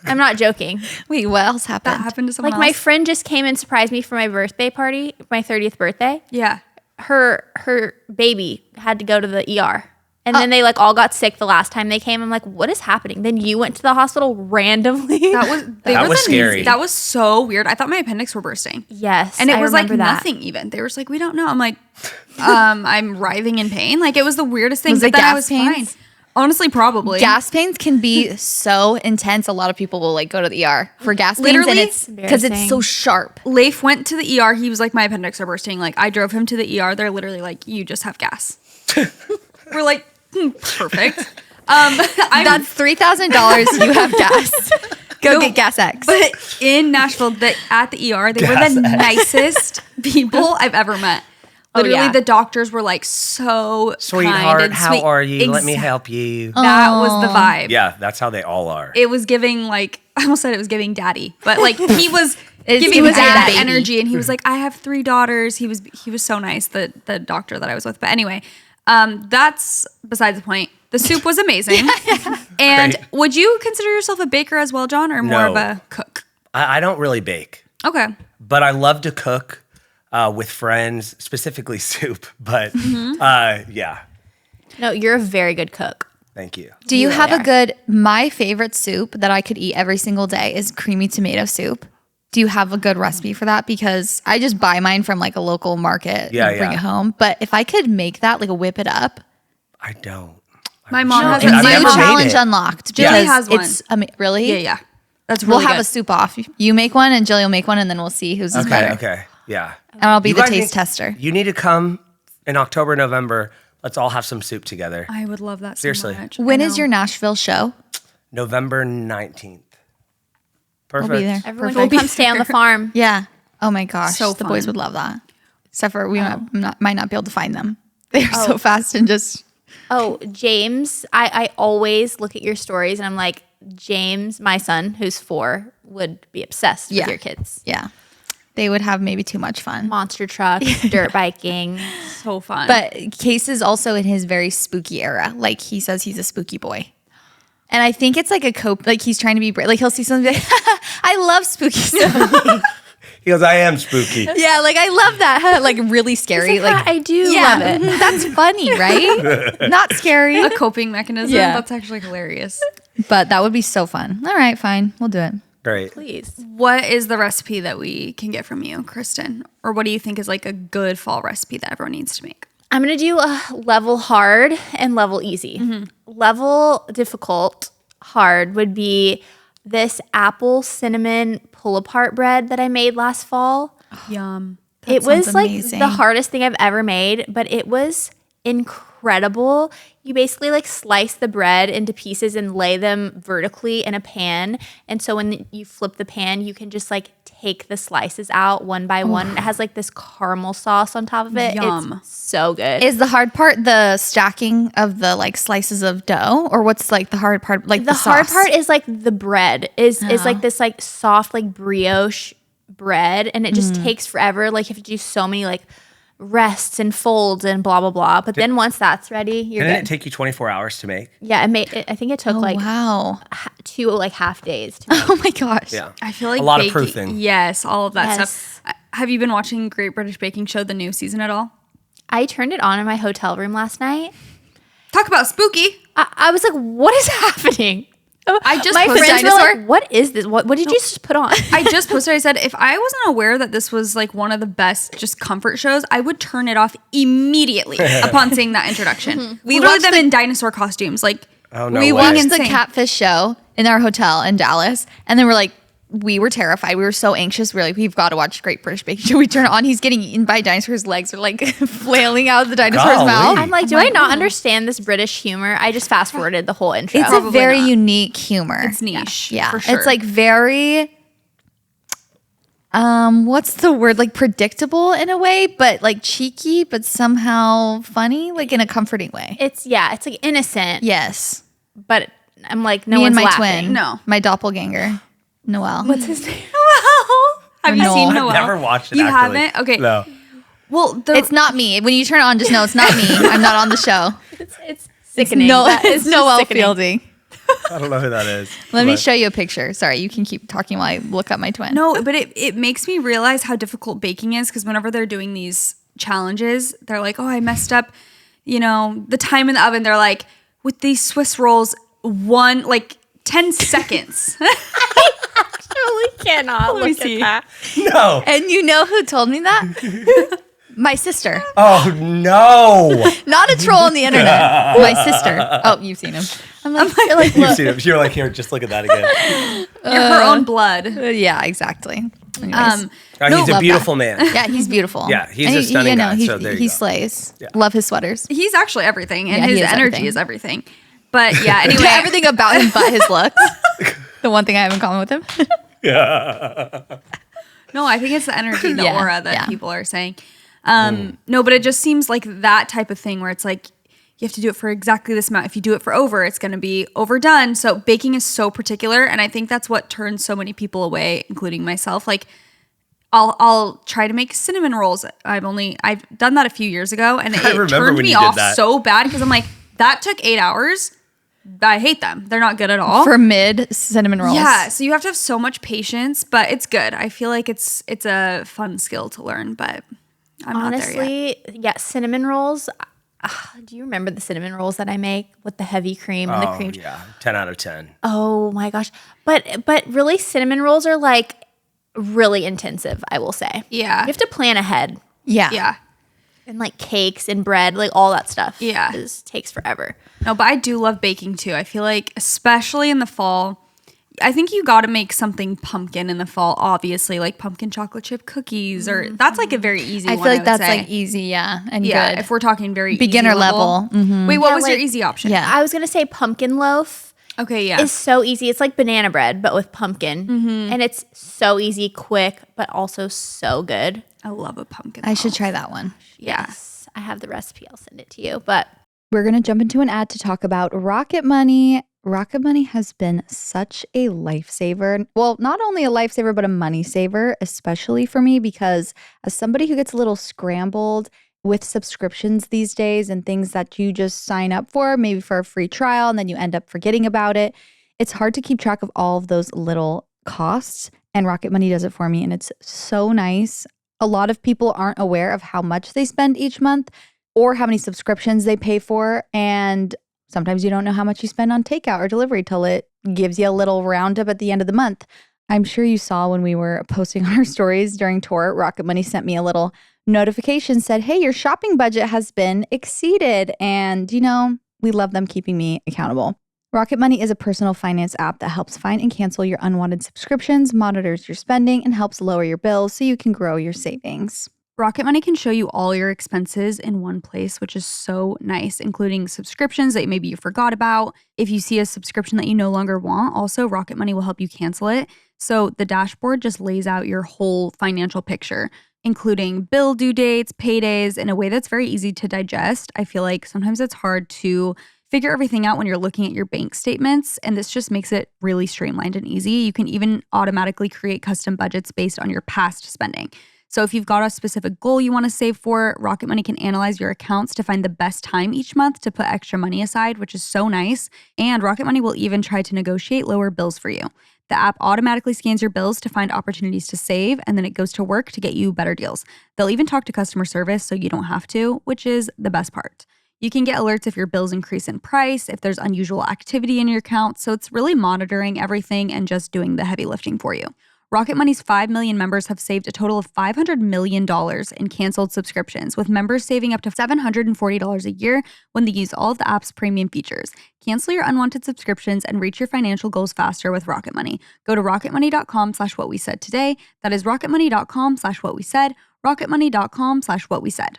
D: I'm not joking.
A: Wait, what else happened?
B: That happened to someone
D: Like my
B: else.
D: friend just came and surprised me for my birthday party, my 30th birthday.
B: Yeah.
D: Her baby had to go to the ER. And then they like all got sick the last time they came. I'm like, what is happening? Then you went to the hospital randomly.
C: That was scary.
B: That was so weird. I thought my appendix were bursting.
D: Yes.
B: And it
D: I
B: was like
D: remember that.
B: nothing even. They were just like, we don't know. I'm like, I'm writhing in pain. Like it was the weirdest thing.
A: Was
B: But
A: it
B: then I
A: gas
B: was
A: pains?
B: fine. Honestly, probably.
A: Gas pains can be so intense. A lot of people will like go to the ER for gas pains, and
B: Literally
A: it's because it's so sharp.
B: Leif went to the ER. He was like, my appendix are bursting. Like I drove him to the ER. They're literally like, you just have gas. We're like, perfect.
A: That's $3,000. You have gas. Go get Gas X.
B: But in Nashville, at the ER, they were the nicest people I've ever met. Literally,
D: yeah.
B: the doctors were like so
C: Sweetheart,
B: kind and
C: how
B: sweet.
C: are you? Let me
B: Exact-
C: help you.
B: That was the vibe.
C: Yeah, that's how they all are.
B: It was giving like I almost said it was giving daddy, but like he was
A: He
B: giving
A: was
B: dad
A: a baby.
B: energy, and he was like, I have 3 daughters. He was so nice, the doctor that I was with. But anyway, that's besides the point. The soup was amazing. And
C: Great.
B: would you consider yourself a baker as well, John, or more of
C: No.
B: a cook?
C: I don't really bake,
B: Okay.
C: but I love to cook with friends, specifically soup. But yeah,
D: No, you're a very good cook.
C: thank you.
A: Do you
D: You
A: have
D: are.
A: a good? My favorite soup that I could eat every single day is creamy tomato soup. Do you have a good recipe for that? Because I just buy mine from like a local market
C: Yeah,
A: and bring
C: yeah.
A: it home. But if I could make that, like whip it up,
C: I don't.
B: My mom has
A: it's
C: I've
A: new
C: never made
A: challenge
C: it.
A: unlocked.
B: Jilly
A: because
B: has one.
A: It's really
B: Yeah. That's
A: We'll
B: really
A: have
B: good.
A: a soup off. You make one, and Jilly will make one, and then we'll see who's is better.
C: Okay, yeah.
A: And I'll be
C: You
A: the
C: guys
A: taste
C: need-
A: tester.
C: You need to come in October, November. Let's all have some soup together.
B: I would love that
C: Seriously.
B: so much.
A: When
B: I
A: is
B: know.
A: your Nashville show?
C: November 19th. Perfect.
A: We'll be there.
D: Everyone
A: Perfect.
D: can come stay on the farm.
A: Yeah. Oh my gosh.
B: So
A: the boys
B: fun.
A: would love that. Except for might not be able to find them. They're so fast and just.
D: Oh, James, I always look at your stories and I'm like, James, my son, who's 4, would be obsessed with your kids.
A: Yeah. They would have maybe too much fun.
D: Monster trucks, dirt biking.
B: So fun.
A: But Case is also in his very spooky era. Like he says he's a spooky boy. And I think it's like a cope, like he's trying to be, like he'll see something and be like, I love spooky stuff.
C: He goes, I am spooky.
A: Yeah, like I love that. Like really scary.
D: Like, I do love it.
A: That's funny, right? Not scary.
B: a coping mechanism.
A: Yeah.
B: That's actually hilarious.
A: But that would be so fun. All right, fine. We'll do it.
C: Great.
D: Please.
B: What is the recipe that we can get from you, Kristin? Or what do you think is like a good fall recipe that everyone needs to make?
D: I'm going to do a level hard and level easy. Level difficult, hard would be this apple cinnamon pull apart bread that I made last fall.
B: Yum.
D: It
A: sounds
D: was like
A: amazing.
D: the hardest thing I've ever made, but it was incredible. You basically like slice the bread into pieces and lay them vertically in a pan. And so when you flip the pan, you can just like take the slices out one by one. It has like this caramel sauce on top of it.
B: Yum.
D: It's so good.
A: Is the hard part the stacking of the like slices of dough, or what's like the hard part? Like
D: the hard
A: sauce?
D: part is like the bread is like this like soft like brioche bread, and it just takes forever. Like you have to do so many like rests and folds and blah blah blah. But then once that's ready, you're
C: Didn't
D: good.
C: it take you 24 hours to make?
D: Yeah, I think it took
A: Oh,
D: like
A: wow.
D: 2 like half days to make.
A: Oh my gosh.
C: Yeah.
B: I feel like
C: a lot
B: baking,
C: of proofing.
B: Yes, all of that
D: Yes.
B: stuff. Have you been watching Great British Baking Show, the new season at all?
D: I turned it on in my hotel room last night.
B: Talk about spooky.
D: I was like, what is happening?
B: I just
D: my
B: posted-
D: friends were
A: Dinosaur?
D: like, what is this? What did you just put on?
B: I just posted, I said, if I wasn't aware that this was like one of the best just comfort shows, I would turn it off immediately upon seeing that introduction. We literally
A: watched
B: them
A: the-
B: in dinosaur costumes. Like,
C: Oh, no
A: We
C: way.
A: watched the
B: Insane.
A: Catfish show in our hotel in Dallas, and then we're like, we were terrified. We were so anxious. We were like, we've got to watch Great British Baking Show. We turn it on. He's getting eaten by dinosaurs. Legs are like flailing out of the dinosaur's
C: Golly.
A: mouth.
D: I'm like, do I not understand this British humor? I just fast forwarded the whole intro.
A: It's a
B: Probably
A: very
B: not.
A: unique humor.
B: it's niche.
A: Yeah,
B: for sure.
A: it's like very what's the word, like predictable in a way, but like cheeky, but somehow funny, like in a comforting way.
D: it's like innocent,
A: Yes.
D: but I'm like, no
A: Me and
D: one's
A: my
D: laughing.
A: twin,
B: No.
A: my doppelganger, Noel.
D: What's his name?
B: Have you
A: No.
B: seen
A: I've
B: Noel?
C: never watched it,
B: You
C: actually.
B: haven't? Okay.
C: No.
B: Well,
A: It's not me. When you turn it on, just know it's not me. I'm not on the show.
D: It's sickening.
A: No,
D: That is
A: it's
D: just
A: Noel
D: sickening.
A: Fielding.
C: I don't know who that is.
A: Let me
C: But-
A: show you a picture. Sorry, you can keep talking while I look up my twin.
B: No, but it makes me realize how difficult baking is, because whenever they're doing these challenges, they're like, oh, I messed up, the time in the oven. They're like, with these Swiss rolls, 10 seconds.
D: Really cannot
B: Let me
D: look at
B: see.
D: that.
C: No.
A: And you know who told me that? My sister.
C: Oh, no.
A: Not a troll on the internet. My sister. Oh, you've seen him. I'm like, you're like,
C: You've
A: look.
C: seen it. You're like, here, just look at that again.
B: Her own blood.
A: Yeah, exactly. Anyways.
C: Oh,
A: No,
C: he's a
A: love
C: beautiful man.
A: yeah, he's beautiful.
C: Yeah, he's
A: And
C: a stunning guy,
A: He,
C: so there you
A: he
C: go.
A: slays.
C: Yeah.
A: Love his sweaters.
B: He's actually everything, and
A: Yeah, he
B: his
A: is
B: energy
A: everything.
B: is everything. But yeah, anyway.
A: Everything about him but his looks. The one thing I have in common with him.
B: No, I think it's the energy, the
A: Yeah,
B: aura that
A: yeah.
B: people are saying. No, but it just seems like that type of thing where it's like you have to do it for exactly this amount. If you do it for over, it's going to be overdone. So baking is so particular, and I think that's what turns so many people away, including myself. Like I'll try to make cinnamon rolls. I've done that a few years ago, and it
C: remember
B: turned
C: when
B: me
C: you did
B: off
C: that.
B: so bad because I'm like, that took 8 hours. I hate them. They're not good at all.
A: For mid cinnamon rolls.
B: Yeah, so you have to have so much patience, but it's good. I feel like it's a fun skill to learn, but I'm not there yet.
D: Honestly, yeah, cinnamon rolls. Do you remember the cinnamon rolls that I make with the heavy cream and the
C: Oh,
D: cream?
C: yeah. 10 out of 10.
D: Oh my gosh. But really cinnamon rolls are like really intensive, I will say.
B: Yeah.
D: You have to plan ahead.
A: Yeah.
B: Yeah.
D: And like cakes and bread, like all that stuff.
B: Yeah.
D: Takes forever.
B: No, but I do love baking too. I feel like, especially in the fall, I think you got to make something pumpkin in the fall, obviously, like pumpkin chocolate chip cookies, or that's like a very easy
A: I
B: one.
A: feel like
B: would
A: that's
B: say.
A: like easy, yeah. And
B: yeah,
A: good.
B: if we're talking very
A: Beginner
B: easy
A: level.
B: Wait, what
D: Yeah,
B: was your
D: like-
B: easy option?
A: Yeah.
D: I was gonna say pumpkin loaf.
B: Okay, yeah.
D: is so easy. It's like banana bread, but with pumpkin. And it's so easy, quick, but also so good.
B: I love a pumpkin.
A: I should
B: loaf.
A: try that one.
D: Yes. I have the recipe. I'll send it to you. But
A: We're going to jump into an ad to talk about Rocket Money. Rocket Money has been such a lifesaver. Well, not only a lifesaver, but a money saver, especially for me, because as somebody who gets a little scrambled with subscriptions these days and things that you just sign up for, maybe for a free trial, and then you end up forgetting about it, it's hard to keep track of all of those little costs. And Rocket Money does it for me. And it's so nice. A lot of people aren't aware of how much they spend each month or how many subscriptions they pay for. And sometimes you don't know how much you spend on takeout or delivery till it gives you a little roundup at the end of the month. I'm sure you saw when we were posting our stories during tour, Rocket Money sent me a little notification, said, hey, your shopping budget has been exceeded. And, we love them keeping me accountable. Rocket Money is a personal finance app that helps find and cancel your unwanted subscriptions, monitors your spending, and helps lower your bills so you can grow your savings.
B: Rocket Money can show you all your expenses in one place, which is so nice, including subscriptions that maybe you forgot about. If you see a subscription that you no longer want, also Rocket Money will help you cancel it. So the dashboard just lays out your whole financial picture, including bill due dates, paydays, in a way that's very easy to digest. I feel like sometimes it's hard to figure everything out when you're looking at your bank statements, and this just makes it really streamlined and easy. You can even automatically create custom budgets based on your past spending. So if you've got a specific goal you want to save for, Rocket Money can analyze your accounts to find the best time each month to put extra money aside, which is so nice. And Rocket Money will even try to negotiate lower bills for you. The app automatically scans your bills to find opportunities to save, and then it goes to work to get you better deals. They'll even talk to customer service so you don't have to, which is the best part. You can get alerts if your bills increase in price, if there's unusual activity in your account, so it's really monitoring everything and just doing the heavy lifting for you. Rocket Money's 5 million members have saved a total of $500 million in canceled subscriptions, with members saving up to $740 a year when they use all of the app's premium features. Cancel your unwanted subscriptions and reach your financial goals faster with Rocket Money. Go to rocketmoney.com/whatwesaid today. That is rocketmoney.com/whatwesaid, rocketmoney.com/whatwesaid.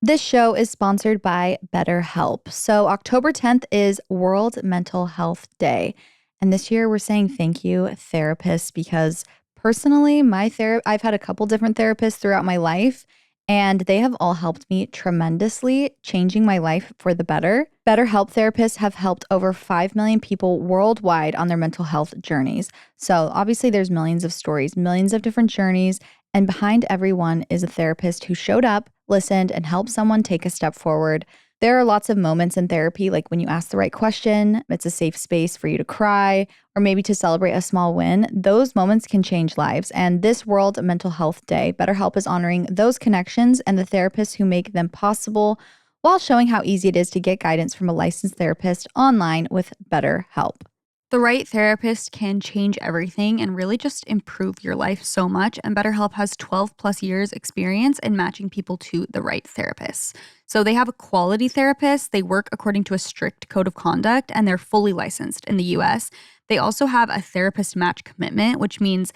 A: This show is sponsored by BetterHelp. So October 10th is World Mental Health Day. And this year we're saying thank you, therapists, because personally, I've had a couple different therapists throughout my life, and they have all helped me tremendously, changing my life for the better. BetterHelp therapists have helped over 5 million people worldwide on their mental health journeys. So obviously there's millions of stories, millions of different journeys, and behind everyone is a therapist who showed up, listened, and helped someone take a step forward. There are lots of moments in therapy, like when you ask the right question, it's a safe space for you to cry, or maybe to celebrate a small win. Those moments can change lives. And this World Mental Health Day, BetterHelp is honoring those connections and the therapists who make them possible, while showing how easy it is to get guidance from a licensed therapist online with BetterHelp.
B: The right therapist can change everything and really just improve your life so much. And BetterHelp has 12 plus years experience in matching people to the right therapists. So they have a quality therapist. They work according to a strict code of conduct, and they're fully licensed in the US. They also have a therapist match commitment, which means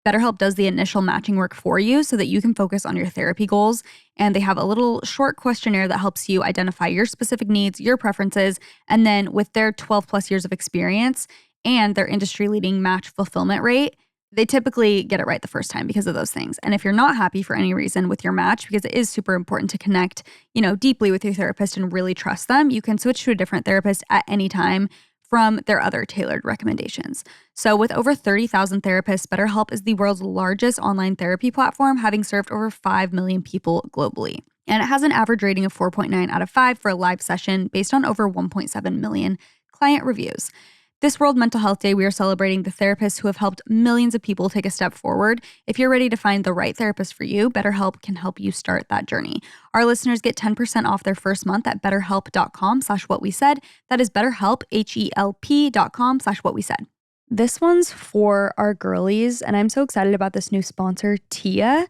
B: BetterHelp does the initial matching work for you so that you can focus on your therapy goals. And they have a little short questionnaire that helps you identify your specific needs, your preferences, and then with their 12 plus years of experience and their industry-leading match fulfillment rate, they typically get it right the first time because of those things. And if you're not happy for any reason with your match, because it is super important to connect, deeply with your therapist and really trust them, you can switch to a different therapist at any time from their other tailored recommendations. So with over 30,000 therapists, BetterHelp is the world's largest online therapy platform, having served over 5 million people globally. And it has an average rating of 4.9 out of 5 for a live session based on over 1.7 million client reviews. This World Mental Health Day, we are celebrating the therapists who have helped millions of people take a step forward. If you're ready to find the right therapist for you, BetterHelp can help you start that journey. Our listeners get 10% off their first month at betterhelp.com/whatwesaid. That is BetterHelp, HELP.com/whatwesaid. This one's for our girlies, and I'm so excited about this new sponsor, Tia.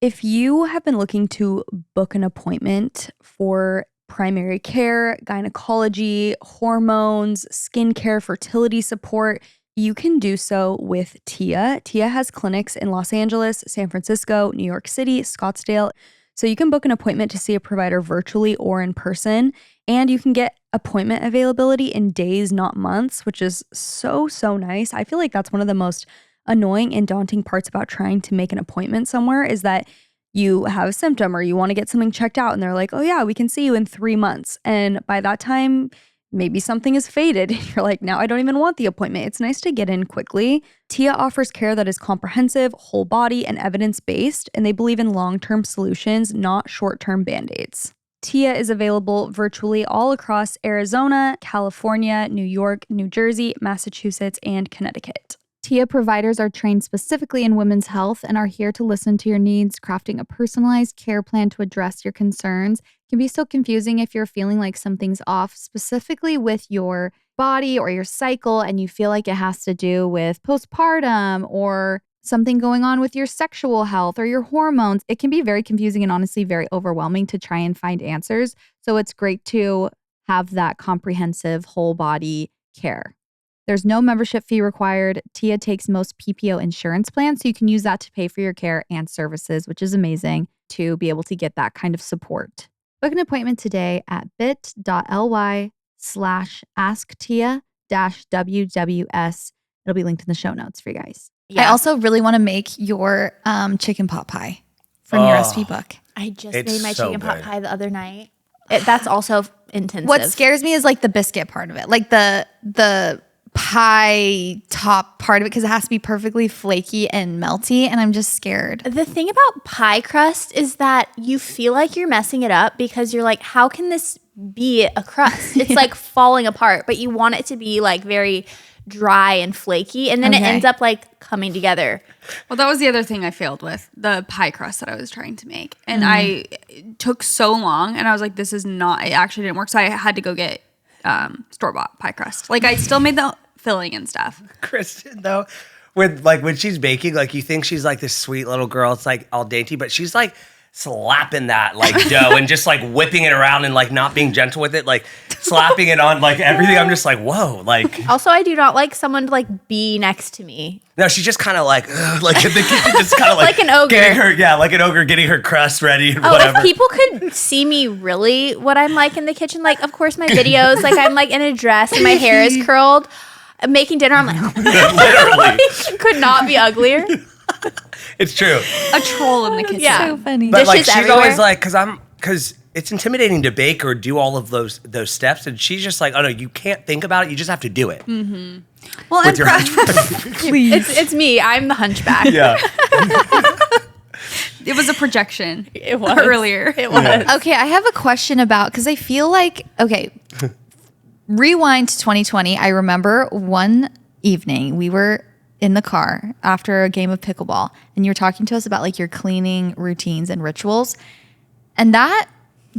B: If you have been looking to book an appointment for primary care, gynecology, hormones, skincare, fertility support, you can do so with Tia. Tia has clinics in Los Angeles, San Francisco, New York City, Scottsdale.
E: So you can book an appointment to see a provider virtually or in person, and you can get appointment availability in days, not months, which is so, so nice. I feel like that's one of the most annoying and daunting parts about trying to make an appointment somewhere is that you have a symptom or you want to get something checked out and they're like, oh yeah, we can see you in 3 months. And by that time, maybe something is faded. You're like, now I don't even want the appointment. It's nice to get in quickly. Tia offers care that is comprehensive, whole body, and evidence-based, and they believe in long-term solutions, not short-term band-aids. Tia is available virtually all across Arizona, California, New York, New Jersey, Massachusetts, and Connecticut.
A: Tia providers are trained specifically in women's health and are here to listen to your needs. Crafting a personalized care plan to address your concerns can be so confusing if you're feeling like something's off, specifically with your body or your cycle, and you feel like it has to do with postpartum or something going on with your sexual health or your hormones. It can be very confusing and honestly very overwhelming to try and find answers. So it's great to have that comprehensive whole body care. There's no membership fee required. Tia takes most PPO insurance plans, so you can use that to pay for your care and services, which is amazing to be able to get that kind of support. Book an appointment today at bit.ly/asktia-WWS. It'll be linked in the show notes for you guys.
D: Yeah.
A: I also really want to make your chicken pot pie from your recipe book.
D: I just
C: It's
D: made my
C: so
D: chicken pot
C: good.
D: pie the other night. That's also intensive.
A: What scares me is like the biscuit part of it, like the pie top part of it, because it has to be perfectly flaky and melty, and I'm just scared.
D: The thing about pie crust is that you feel like you're messing it up because you're like, how can this be a crust? It's like falling apart, but you want it to be like very dry and flaky, and then it
A: Okay.
D: ends up like coming together.
B: Well, that was the other thing I failed with, the pie crust that I was trying to make. And it took so long, and I was like, this is not, it actually didn't work. So I had to go get store-bought pie crust. Like, I still made the filling and stuff.
C: Kristin, though, when she's baking, like you think she's like this sweet little girl, it's like all dainty, but she's like slapping that like dough and just like whipping it around and like not being gentle with it, like slapping it on like everything. I'm just like, whoa, like.
D: Also, I do not like someone to like be next to me.
C: No, she's just kind of like in the kitchen, just kind of like,
D: Like an ogre.
C: getting her, like an ogre getting her crust ready and
D: Oh,
C: whatever.
D: if people could see me really what I'm like in the kitchen, like of course my videos, like I'm like in a dress and my hair is curled. I'm making dinner, I'm like,
C: Literally,
D: could not be uglier.
C: it's true.
B: A troll in the kitchen.
D: Yeah.
A: So funny.
C: But like
D: Dishes
C: she's
D: everywhere.
C: always like, because it's intimidating to bake or do all of those steps, and she's just like, oh no, you can't think about it, you just have to do it
B: Well,
C: with
B: and
C: your hunchback.
D: It's me. I'm the hunchback.
C: Yeah,
B: it was a projection.
D: It was
B: earlier.
D: It was.
A: Okay, I have a question about, because I feel like, okay, rewind to 2020. I remember one evening we were in the car after a game of pickleball, and you were talking to us about like your cleaning routines and rituals, and that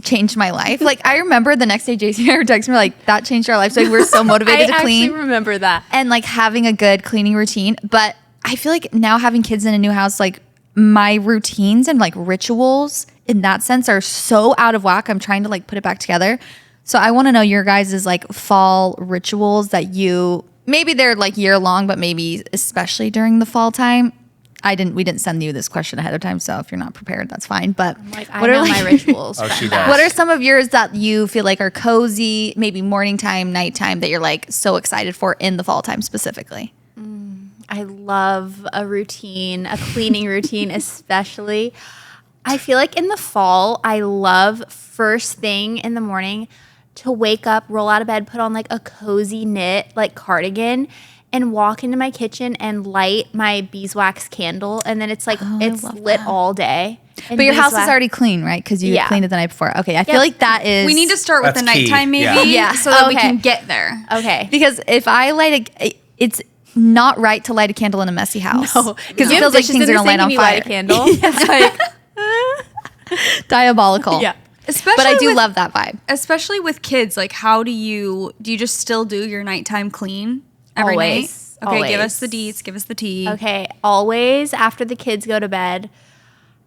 A: changed my life. Like I remember the next day, JC and I were texting me like, that changed our lives. Like we're so motivated to clean.
D: I actually remember that.
A: And like having a good cleaning routine. But I feel like now having kids in a new house, like my routines and like rituals in that sense are so out of whack. I'm trying to like put it back together. So I want to know your guys' like fall rituals that you, maybe they're like year long, but maybe especially during the fall time. We didn't send you this question ahead of time, so if you're not prepared, that's fine. But
D: Like I know my rituals.
C: Oh,
D: from
C: she
D: that.
C: does.
A: what are some of yours that you feel like are cozy, maybe morning time, nighttime, that you're like so excited for in the fall time specifically?
D: I love a routine, a cleaning routine, especially. I feel like in the fall, I love first thing in the morning to wake up, roll out of bed, put on like a cozy knit like cardigan, and walk into my kitchen and light my beeswax candle, and then it's like it's lit all day. And
A: But your house is
D: beeswax-
A: already clean, right? Because you
D: Yeah.
A: cleaned it the night before. Okay, I feel like that is.
B: We need to start with
C: That's
B: the
C: key,
B: nighttime, maybe,
C: yeah.
A: Yeah.
B: so that we
D: Okay.
B: can get there.
D: Okay.
A: because if I it's not right to light a candle in a messy house. Because it feels like things are gonna light on fire.
D: Light a candle.
A: It's like diabolical.
D: Yeah.
B: Especially
A: But I do
B: with,
A: love that vibe.
B: especially with kids. Like, how do you just still do your nighttime clean every
D: Always.
B: night? Okay, give
D: Always.
B: us the deets, give us the tea.
D: Okay, always after the kids go to bed,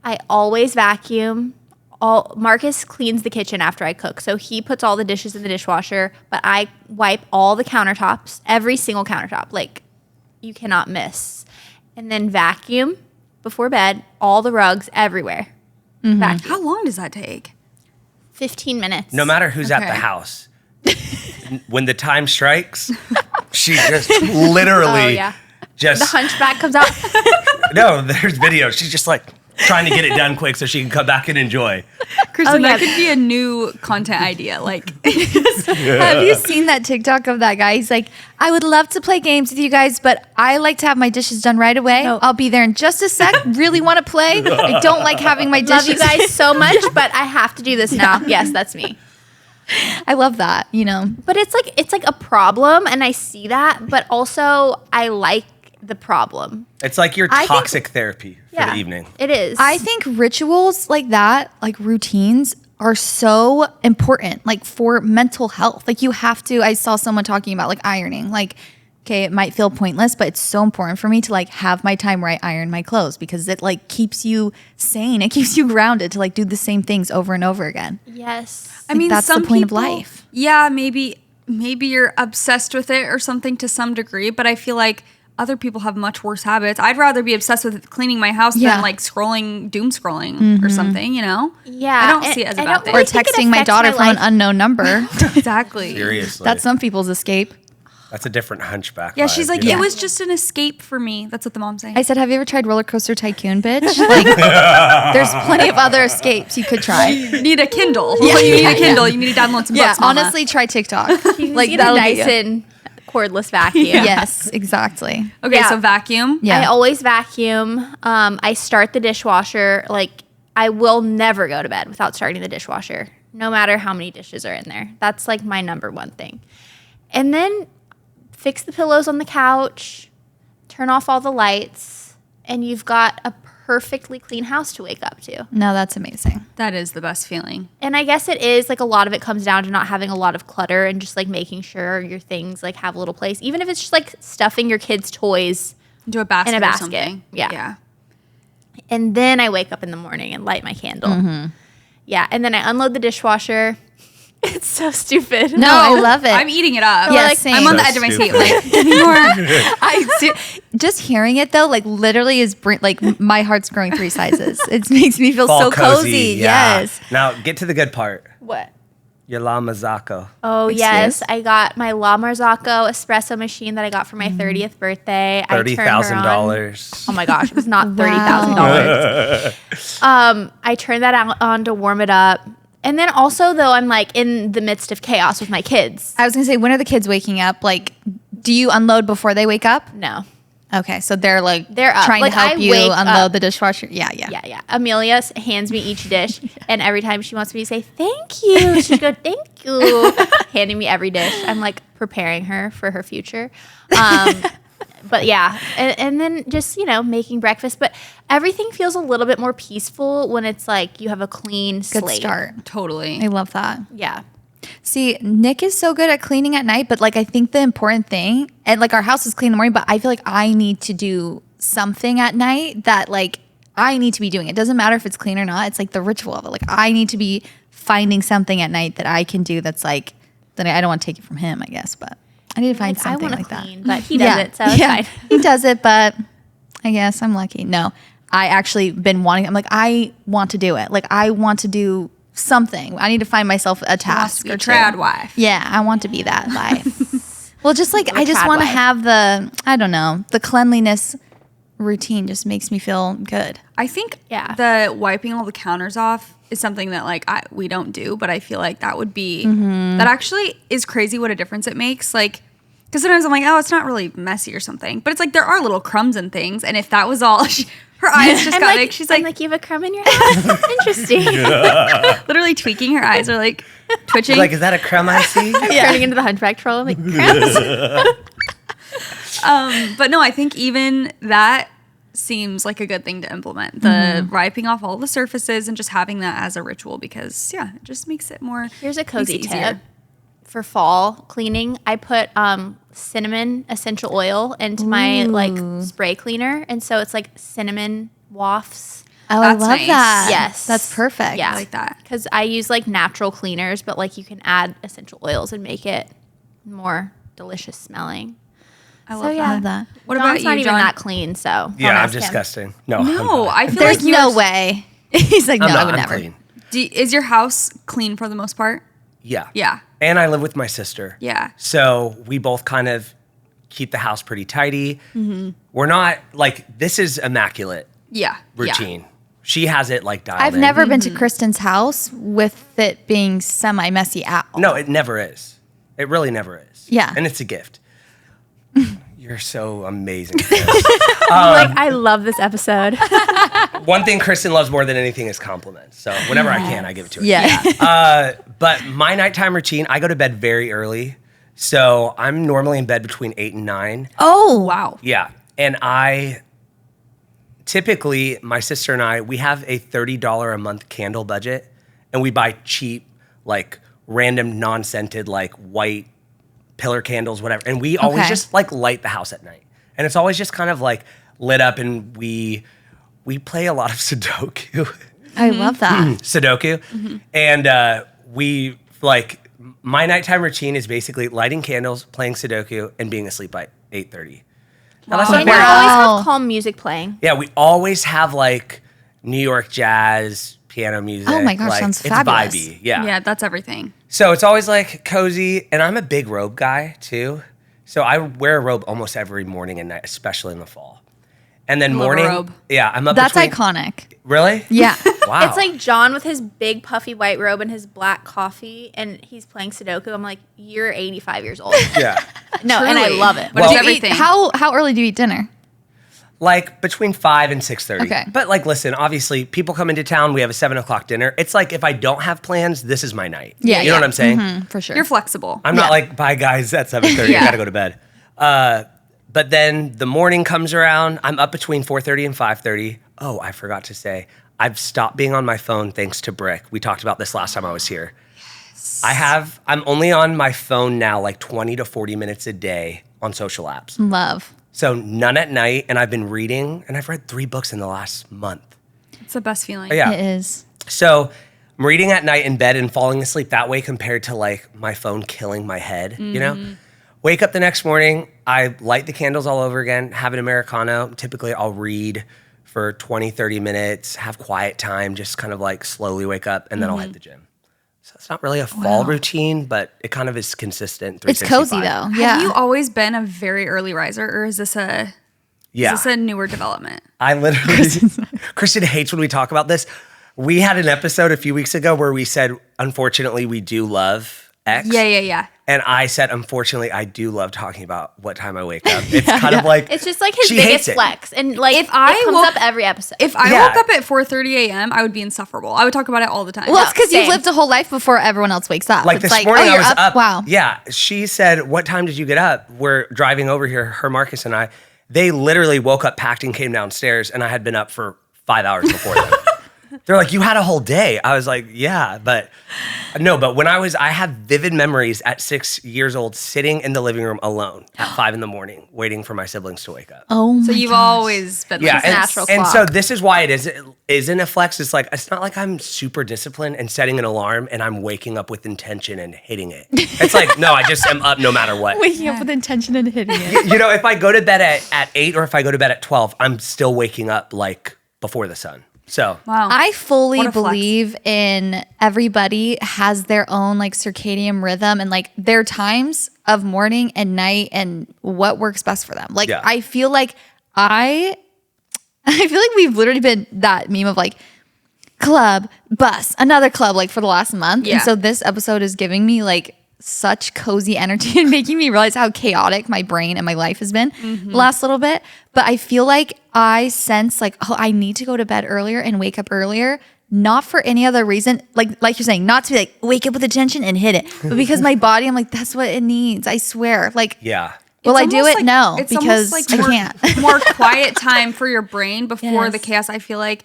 D: I always vacuum. Marcus cleans the kitchen after I cook, so he puts all the dishes in the dishwasher, but I wipe all the countertops, every single countertop, like you cannot miss. And then vacuum before bed, all the rugs everywhere. vacuum.
B: How long does that take?
D: 15 minutes.
C: No matter who's at the
B: Okay.
C: house, when the time strikes, she just literally
D: Oh, yeah.
C: just
D: The hunchback comes out.
C: no. There's videos. She's just like trying to get it done quick so she can come back and enjoy.
B: Kristen,
D: yeah.
B: that could be a new content idea. Like,
A: Have you seen that TikTok of that guy? He's like, I would love to play games with you guys, but I like to have my dishes done right away.
D: No.
A: I'll be there in just a sec. Really want to play. I don't like having my
D: Love
A: dishes.
D: you guys so much, but I have to do this now. Yes, that's me.
A: I love that, you know.
D: But it's like a problem, and I see that, but also I like the problem.
C: It's like your
A: I think-
C: toxic therapy for
D: Yeah,
C: the evening.
D: it is.
A: I think rituals like that, like routines, are so important, like for mental health. Like you have to, I saw someone talking about like ironing. Like, okay, it might feel pointless, but it's so important for me to like have my time where I iron my clothes because it like keeps you sane. It keeps you grounded to like do the same things over and over again.
D: yes.
B: I mean,
A: that's the
B: some
A: point of
B: people-
A: life.
B: Yeah, maybe you're obsessed with it or something to some degree, but I feel like other people have much worse habits. I'd rather be obsessed with cleaning my house
A: Yeah.
B: than like doom scrolling or something, you know?
D: Yeah,
B: I don't
D: and
B: see it as a
D: I
B: bad
D: don't
B: thing.
A: Or
D: really think it
A: texting my
D: affects
A: daughter
D: my
A: from an
D: life.
A: unknown number.
B: Exactly.
C: Seriously,
A: That's some people's escape.
C: That's a different hunchback.
B: Yeah,
C: vibe,
B: she's like,
C: you know?
B: it was just an escape for me. That's what the mom's saying.
A: I said, have you ever tried Roller Coaster Tycoon, bitch? Like, there's plenty of other escapes you could try.
B: You need a Kindle. You need a Kindle. You need to download some
A: Yeah,
B: books, Mama.
A: honestly, try TikTok.
D: You
A: like
D: get a
A: that'll get you.
D: Dyson cordless vacuum.
A: Yes, exactly.
B: Okay,
D: Yeah.
B: so vacuum.
A: Yeah.
D: I always vacuum. I start the dishwasher. Like, I will never go to bed without starting the dishwasher, no matter how many dishes are in there. That's like my number one thing. And then fix the pillows on the couch, turn off all the lights, and you've got a perfectly clean house to wake up to.
A: No, that's amazing.
B: That is the best feeling.
D: And I guess it is like a lot of it comes down to not having a lot of clutter and just like making sure your things like have a little place, even if it's just like stuffing your kids' toys.
B: Do a basket,
D: In a
B: or
D: basket.
B: something.
D: Yeah.
B: Yeah.
D: And then I wake up in the morning and light my candle. Yeah. And then I unload the dishwasher. It's so stupid.
A: No, I love it.
B: I'm eating it up.
A: Yeah,
B: Like,
A: same.
B: I'm on the
C: So
B: edge of my seat.
C: stupid.
B: Like, give me more.
A: Just hearing it though, like literally is like my heart's growing 3 sizes. It makes me feel
C: Fall
A: so cozy.
C: yeah.
A: Yes.
C: Now get to the good part.
D: What?
C: Your La Mazzocco.
D: Oh,
A: Excuse?
D: yes. I got my La Marzocco espresso machine that I got for my 30th birthday.
C: $30,000.
D: Oh my gosh, it was not $30,000. I turned that on to warm it up. And then also, though, I'm like in the midst of chaos with my kids.
A: I was gonna say, when are the kids waking up? Like, do you unload before they wake up?
D: No.
A: Okay, so they're
D: They're up.
A: trying
D: Like,
A: to help
D: I
A: you
D: wake
A: unload
D: up.
A: the dishwasher. Yeah.
D: Yeah. Amelia hands me each dish, and every time she wants me to say thank you, she'd go thank you, handing me every dish. I'm like preparing her for her future. But yeah, and then just making breakfast. But everything feels a little bit more peaceful when it's like you have a clean
A: Good
D: slate.
A: start.
B: Totally.
A: I love that.
D: Yeah.
A: See, Nick is so good at cleaning at night, but like I think the important thing, and like our house is clean in the morning, but I feel like I need to do something at night that like I need to be doing. It doesn't matter if it's clean or not. It's like the ritual of it. Like I need to be finding something at night that I can do that's like, that I don't want to take it from him, I guess, but I need to find
D: I
A: something
D: want to
A: like that.
D: clean, but he does it, so it's fine.
A: He does it, but I guess I'm lucky. No, I actually been wanting, I'm like, I want to do it. Like I want to do something. I need to find myself a task
B: be a
A: or two.
B: trad wife.
A: Yeah, I want to be that life. Well, just like I just
D: trad
A: want to
D: wife.
A: have the cleanliness routine just makes me feel good.
B: I think
D: Yeah.
B: the wiping all the counters off is something that like we don't do, but I feel like that would be
A: Mm-hmm.
B: that actually is crazy what a difference it makes. Like, because sometimes I'm like, oh, it's not really messy or something, but it's like there are little crumbs and things, and if that was all, her eyes just got big. She's
D: I'm
B: like
D: you have a crumb in your house? Interesting.
B: literally tweaking. Her eyes are like twitching.
C: Like, is that a crumb I see?
D: Turning into the hunchback troll. I'm like, crumbs.
B: But no, I think even that seems like a good thing to implement. The wiping off all the surfaces and just having that as a ritual because it just makes it more.
D: Here's a cozy
B: makes it
D: tip
B: easier.
D: for fall cleaning. I put cinnamon essential oil into my like spray cleaner, and so it's like cinnamon wafts.
A: Oh,
B: That's
A: I love
B: nice.
A: that.
D: Yes.
A: That's perfect.
D: Yeah,
B: I like that.
D: because I use like natural cleaners, but like you can add essential oils and make it more delicious smelling.
B: I love
D: So
B: that.
D: yeah,
A: love that.
B: What
D: John's
B: about you,
D: not even
B: John?
D: that clean, so don't
C: Yeah, I'm
D: ask him.
C: disgusting. No,
B: No,
C: I'm not.
B: I feel
A: There's
B: like
A: no way. He's like, no, I would
C: I'm
A: never.
C: clean.
B: Is your house clean for the most part?
C: Yeah.
B: Yeah.
C: And I live with my sister.
B: Yeah.
C: So we both kind of keep the house pretty tidy. We're not like, this is immaculate
B: Yeah.
C: routine. She has it like dialed
A: I've
C: in.
A: never been to Kristen's house with it being semi-messy at all.
C: No, it never is. It really never is.
A: Yeah.
C: And it's a gift. You're so amazing. Chris.
D: I love this episode.
C: One thing Kristin loves more than anything is compliments. So whenever I can, I give it to her.
A: Yeah.
C: But my nighttime routine, I go to bed very early. So I'm normally in bed between 8 and 9.
A: Oh,
B: Wow.
C: Yeah. And I typically, my sister and I, we have a $30 a month candle budget. And we buy cheap, like random non-scented, like white pillar candles, whatever. And we always
A: Okay.
C: just like light the house at night. And it's always just kind of like lit up, and we play a lot of Sudoku.
A: I love that.
C: Sudoku. And we like, my nighttime routine is basically lighting candles, playing Sudoku, and being asleep by 8:30. Now that's not
D: And you
C: very
D: always
A: Wow.
D: have calm music playing.
C: Yeah, we always have like New York jazz, piano music.
A: Oh my gosh,
C: like,
A: sounds
C: it's
A: fabulous.
C: vibey. Yeah.
B: Yeah, that's everything.
C: So it's always like cozy, and I'm a big robe guy too. So I wear a robe almost every morning and night, especially in the fall. And then
B: Love a
C: morning,
B: robe.
C: yeah, I'm up.
A: That's
C: between,
A: iconic.
C: Really?
A: Yeah.
C: Wow.
D: It's like John with his big puffy white robe and his black coffee, and he's playing Sudoku. I'm like, you're 85 years old.
C: yeah,
D: No, and I
B: Truly.
D: love it.
B: But
C: Well-
B: it's
A: Do you eat-
B: everything.
A: how early do you eat dinner?
C: like between 5 and 6:30.
A: Okay.
C: But like, listen, obviously, people come into town. We have a 7:00 dinner. It's like if I don't have plans, this is my night.
A: Yeah,
C: you know
A: yeah.
C: what I'm saying?
A: For sure.
B: You're flexible.
C: I'm not like, bye guys, at 7:30. I
B: Yeah.
C: gotta go to bed. But then the morning comes around. I'm up between 4:30 and 5:30. Oh, I forgot to say, I've stopped being on my phone thanks to Brick. We talked about this last time I was here. I'm only on my phone now like 20 to 40 minutes a day on social apps.
A: Love.
C: So none at night, and I've been reading, and I've read 3 books in the last month.
B: It's the best feeling.
C: Yeah.
A: It is.
C: So I'm reading at night in bed and falling asleep that way compared to like my phone killing my head, you know? Wake up the next morning, I light the candles all over again, have an Americano. Typically I'll read for 20, 30 minutes, have quiet time, just kind of like slowly wake up, and then I'll hit the gym. So it's not really a fall routine, but it kind of is consistent.
A: It's cozy
C: 365.
A: though. Yeah.
B: Have you always been a very early riser, or is this a
C: Yeah.
B: is this a newer development?
C: I literally, Kristin hates when we talk about this. We had an episode a few weeks ago where we said, unfortunately, we do love X.
B: Yeah.
C: And I said, unfortunately, I do love talking about what time I wake up. It's kind of like,
D: It's just like his
C: she
D: biggest
C: hates it.
D: flex. And like,
B: If I
D: it comes
B: woke-
D: up every episode.
B: If I
C: Yeah.
B: woke up at 4:30 a.m., I would be insufferable. I would talk about it all the time.
A: Well, it's because you've
D: same.
A: lived a whole life before everyone else wakes up.
C: like
A: it's
C: this morning
A: oh,
C: I
A: you're
C: was up.
A: Wow.
C: Yeah. She said, what time did you get up? We're driving over here, her, Marcus, and I. They literally woke up, packed, and came downstairs, and I had been up for 5 hours before them. They're like, you had a whole day. I was like, yeah, but when I have vivid memories at 6 years old sitting in the living room alone at 5 a.m, waiting for my siblings to wake up.
A: Oh
B: so
A: my
B: you've
A: gosh.
B: always been
C: Yeah,
B: like
C: and,
B: that.
D: natural
C: and
D: clock.
C: so this is why it isn't a flex. It's like, it's not like I'm super disciplined and setting an alarm and I'm waking up with intention and hitting it. It's like, no, I just am up no matter what.
A: Waking up with intention and hitting it.
C: You know, if I go to bed at 8 or if I go to bed at 12, I'm still waking up like before the sun. So
B: Wow.
A: I fully
B: What a flex.
A: believe in everybody has their own like circadian rhythm and like their times of morning and night and what works best for them. Like
C: Yeah.
A: I feel like we've literally been that meme of like club, bus, another club like for the last month.
B: Yeah.
A: And so this episode is giving me like such cozy energy and making me realize how chaotic my brain and my life has been the last little bit. But I feel like I sense like, oh, I need to go to bed earlier and wake up earlier. Not for any other reason, like you're saying, not to be like wake up with attention and hit it, but because my body, I'm like, that's what it needs. I swear. Like,
C: yeah.
A: will I
B: It's
A: do
B: almost
A: it?
B: like-
A: No,
B: it's
A: because
B: almost
A: I
B: like
A: can't.
B: more quiet time for your brain before
A: Yes.
B: the chaos. I feel like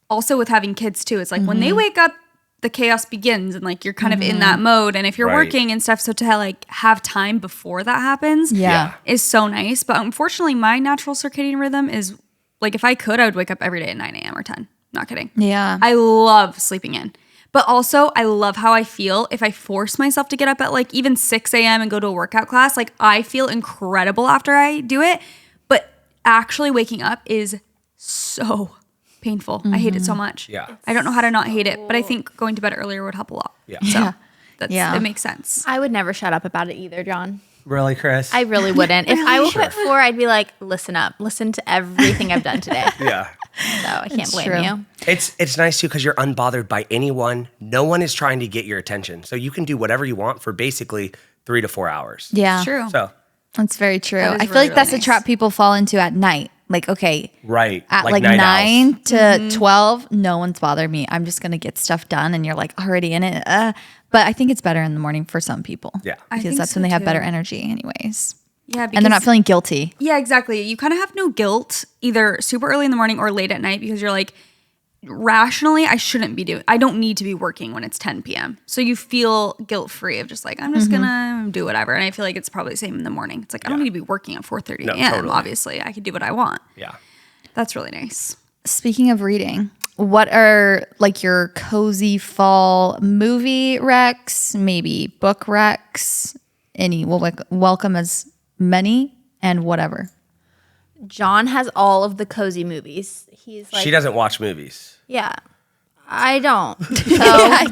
B: also with having kids too, it's like when they wake up, the chaos begins and like you're kind of in that mode. And if you're
C: Right.
B: working and stuff, so to like have time before that happens
A: Yeah.
B: is so nice. But unfortunately, my natural circadian rhythm is like if I could, I would wake up every day at 9 a.m. or 10. Not kidding.
A: Yeah.
B: I love sleeping in. But also, I love how I feel if I force myself to get up at like even 6 a.m. and go to a workout class. Like, I feel incredible after I do it. But actually waking up is so painful. I hate it so much.
C: Yeah.
B: I don't know how to not hate it, but I think going to bed earlier would help a lot.
C: Yeah.
B: So
A: Yeah.
B: it makes sense.
D: I would never shut up about it either, John.
C: Really, Chris?
D: I really wouldn't. If I woke up at 4, I'd be like, listen up. Listen to everything I've done today.
C: yeah.
D: So I can't blame
A: true.
D: you.
C: It's nice too because you're unbothered by anyone. No one is trying to get your attention. So you can do whatever you want for basically 3 to 4 hours.
A: Yeah.
B: True.
C: So,
A: That's very true.
B: That is
A: I feel
B: really,
A: like that's
B: really
A: a trap people fall into at night. Like, okay,
C: right.
A: at like
C: night
A: 9
C: owls.
A: to 12, no one's bothering me. I'm just going to get stuff done. And you're like already in it. But I think it's better in the morning for some people.
C: Yeah.
B: I
A: Because
B: think
A: that's
B: so
A: when they have
B: too.
A: better energy anyways.
B: Yeah,
A: And they're not feeling guilty.
B: Yeah, exactly. You kind of have no guilt either super early in the morning or late at night because you're like, rationally, I don't need to be working when it's 10 p.m. So you feel guilt free of just like, I'm just gonna do whatever. And I feel like it's probably the same in the morning. It's like, I don't need to be working at 4:30
C: No,
B: a.m.
C: totally.
B: Obviously, I could do what I want.
C: Yeah.
B: That's really nice.
A: Speaking of reading, what are like your cozy fall movie recs, maybe book recs? We'll welcome as many and whatever.
D: John has all of the cozy movies. He's like,
C: She doesn't watch movies.
D: yeah, I don't. So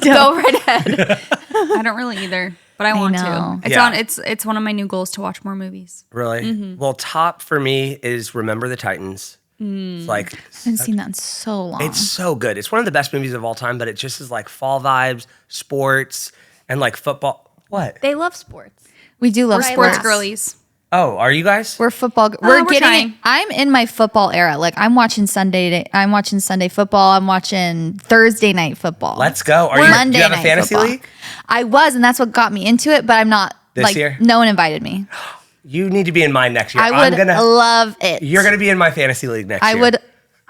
D: go right ahead.
B: I don't really either, but I want
A: know.
B: to.
C: Yeah.
B: It's one of my new goals to watch more movies.
C: Really?
B: Mm-hmm.
C: Well, top for me is Remember the Titans. It's like
A: I haven't seen that in so long.
C: it's so good. It's one of the best movies of all time, but it just is like fall vibes, sports, and like football. What?
D: They love sports.
A: We do love
D: Right,
A: sports.
B: Sports girlies.
C: Oh, are you guys?
A: We're football. We're getting.
B: trying.
A: I'm in my football era. Like I'm watching Sunday. I'm watching Sunday football. I'm watching Thursday night football.
C: Let's go. Do
A: Monday
C: you have a
A: night
C: fantasy
A: football.
C: league?
A: I was, and that's what got me into it. But I'm not.
C: This
A: like,
C: year?
A: no one invited me.
C: You need to be in mine next year.
A: I would love it.
C: You're gonna be in my fantasy league next
A: I
C: year.
A: would.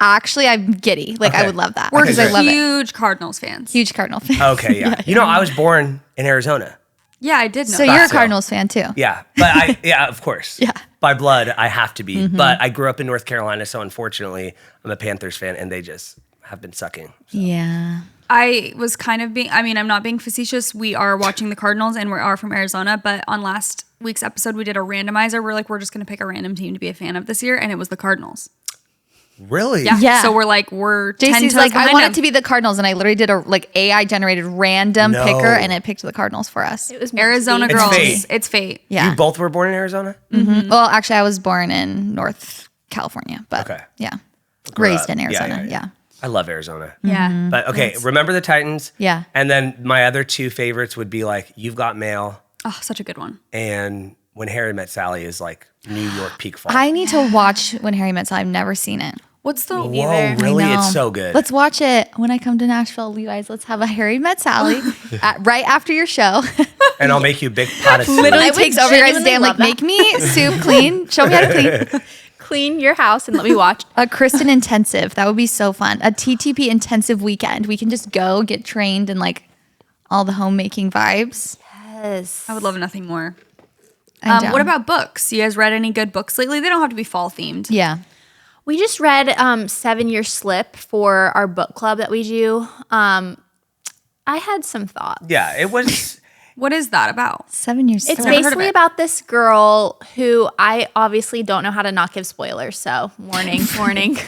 A: Actually, I'm giddy. Like I
C: Okay.
A: would love that
C: We're
A: because I love it.
B: Huge Cardinals fans.
A: Huge Cardinal fan.
C: Okay, yeah. You know, I was born in Arizona.
B: Yeah, I did know.
A: So
B: that.
A: you're a
C: so.
A: Cardinals fan too.
C: Yeah, but yeah, of course.
A: Yeah.
C: By blood, I have to be. But I grew up in North Carolina, so unfortunately, I'm a Panthers fan, and they just have been sucking.
A: Yeah.
B: I was kind of I'm not being facetious. We are watching the Cardinals and we are from Arizona, but on last week's episode, we did a randomizer. We're like, we're just going to pick a random team to be a fan of this year. And it was the Cardinals.
C: Really?
B: Yeah.
A: Yeah.
B: So we're 10
A: JC's
B: toes
A: like, I
B: behind
A: want
B: them.
A: it to be the Cardinals. And I literally did a AI generated random
C: No.
A: picker and it picked the Cardinals for us.
D: It was meant to
B: Arizona
D: be.
C: It's
B: girls.
C: fate.
B: It's fate.
A: Yeah.
C: You both were born in Arizona?
A: Well, actually, I was born in North California, but
C: Okay.
A: yeah.
C: Grew
A: Raised
C: up.
A: in
C: Yeah,
A: Arizona. Yeah.
C: I love Arizona.
B: Yeah.
C: But okay, Remember the Titans.
A: Yeah.
C: And then my other two favorites would be like You've Got Mail
B: Oh, such a good one.
C: and When Harry Met Sally is like New York peak fall.
A: I need to watch When Harry Met Sally. I've never seen it.
B: What's the
C: Whoa,
D: neither.
C: really?
A: I know.
C: It's so good.
A: Let's watch it when I come to Nashville, you guys. Let's have a Harry Met Sally right after your show.
C: And I'll make you a big pot of soup.
A: Literally
D: I would
A: takes over your guys'
D: genuinely
A: day. I'm like,
D: love that.
A: make me soup clean. Show me how to clean.
D: Clean your house and let me watch.
A: A Kristin intensive. That would be so fun. A TTP intensive weekend. We can just go get trained in like all the homemaking vibes.
D: Yes.
B: I would love nothing more.
A: I'm down.
B: What about books? You guys read any good books lately? They don't have to be fall themed.
A: Yeah.
D: We just read 7 Year Slip for our book club that we do. I had some thoughts.
C: Yeah, it was.
B: What is that about?
A: 7 years.
D: It's
B: Never heard of
D: basically
B: it.
D: about this girl who I obviously don't know how to not give spoilers, so warning, warning.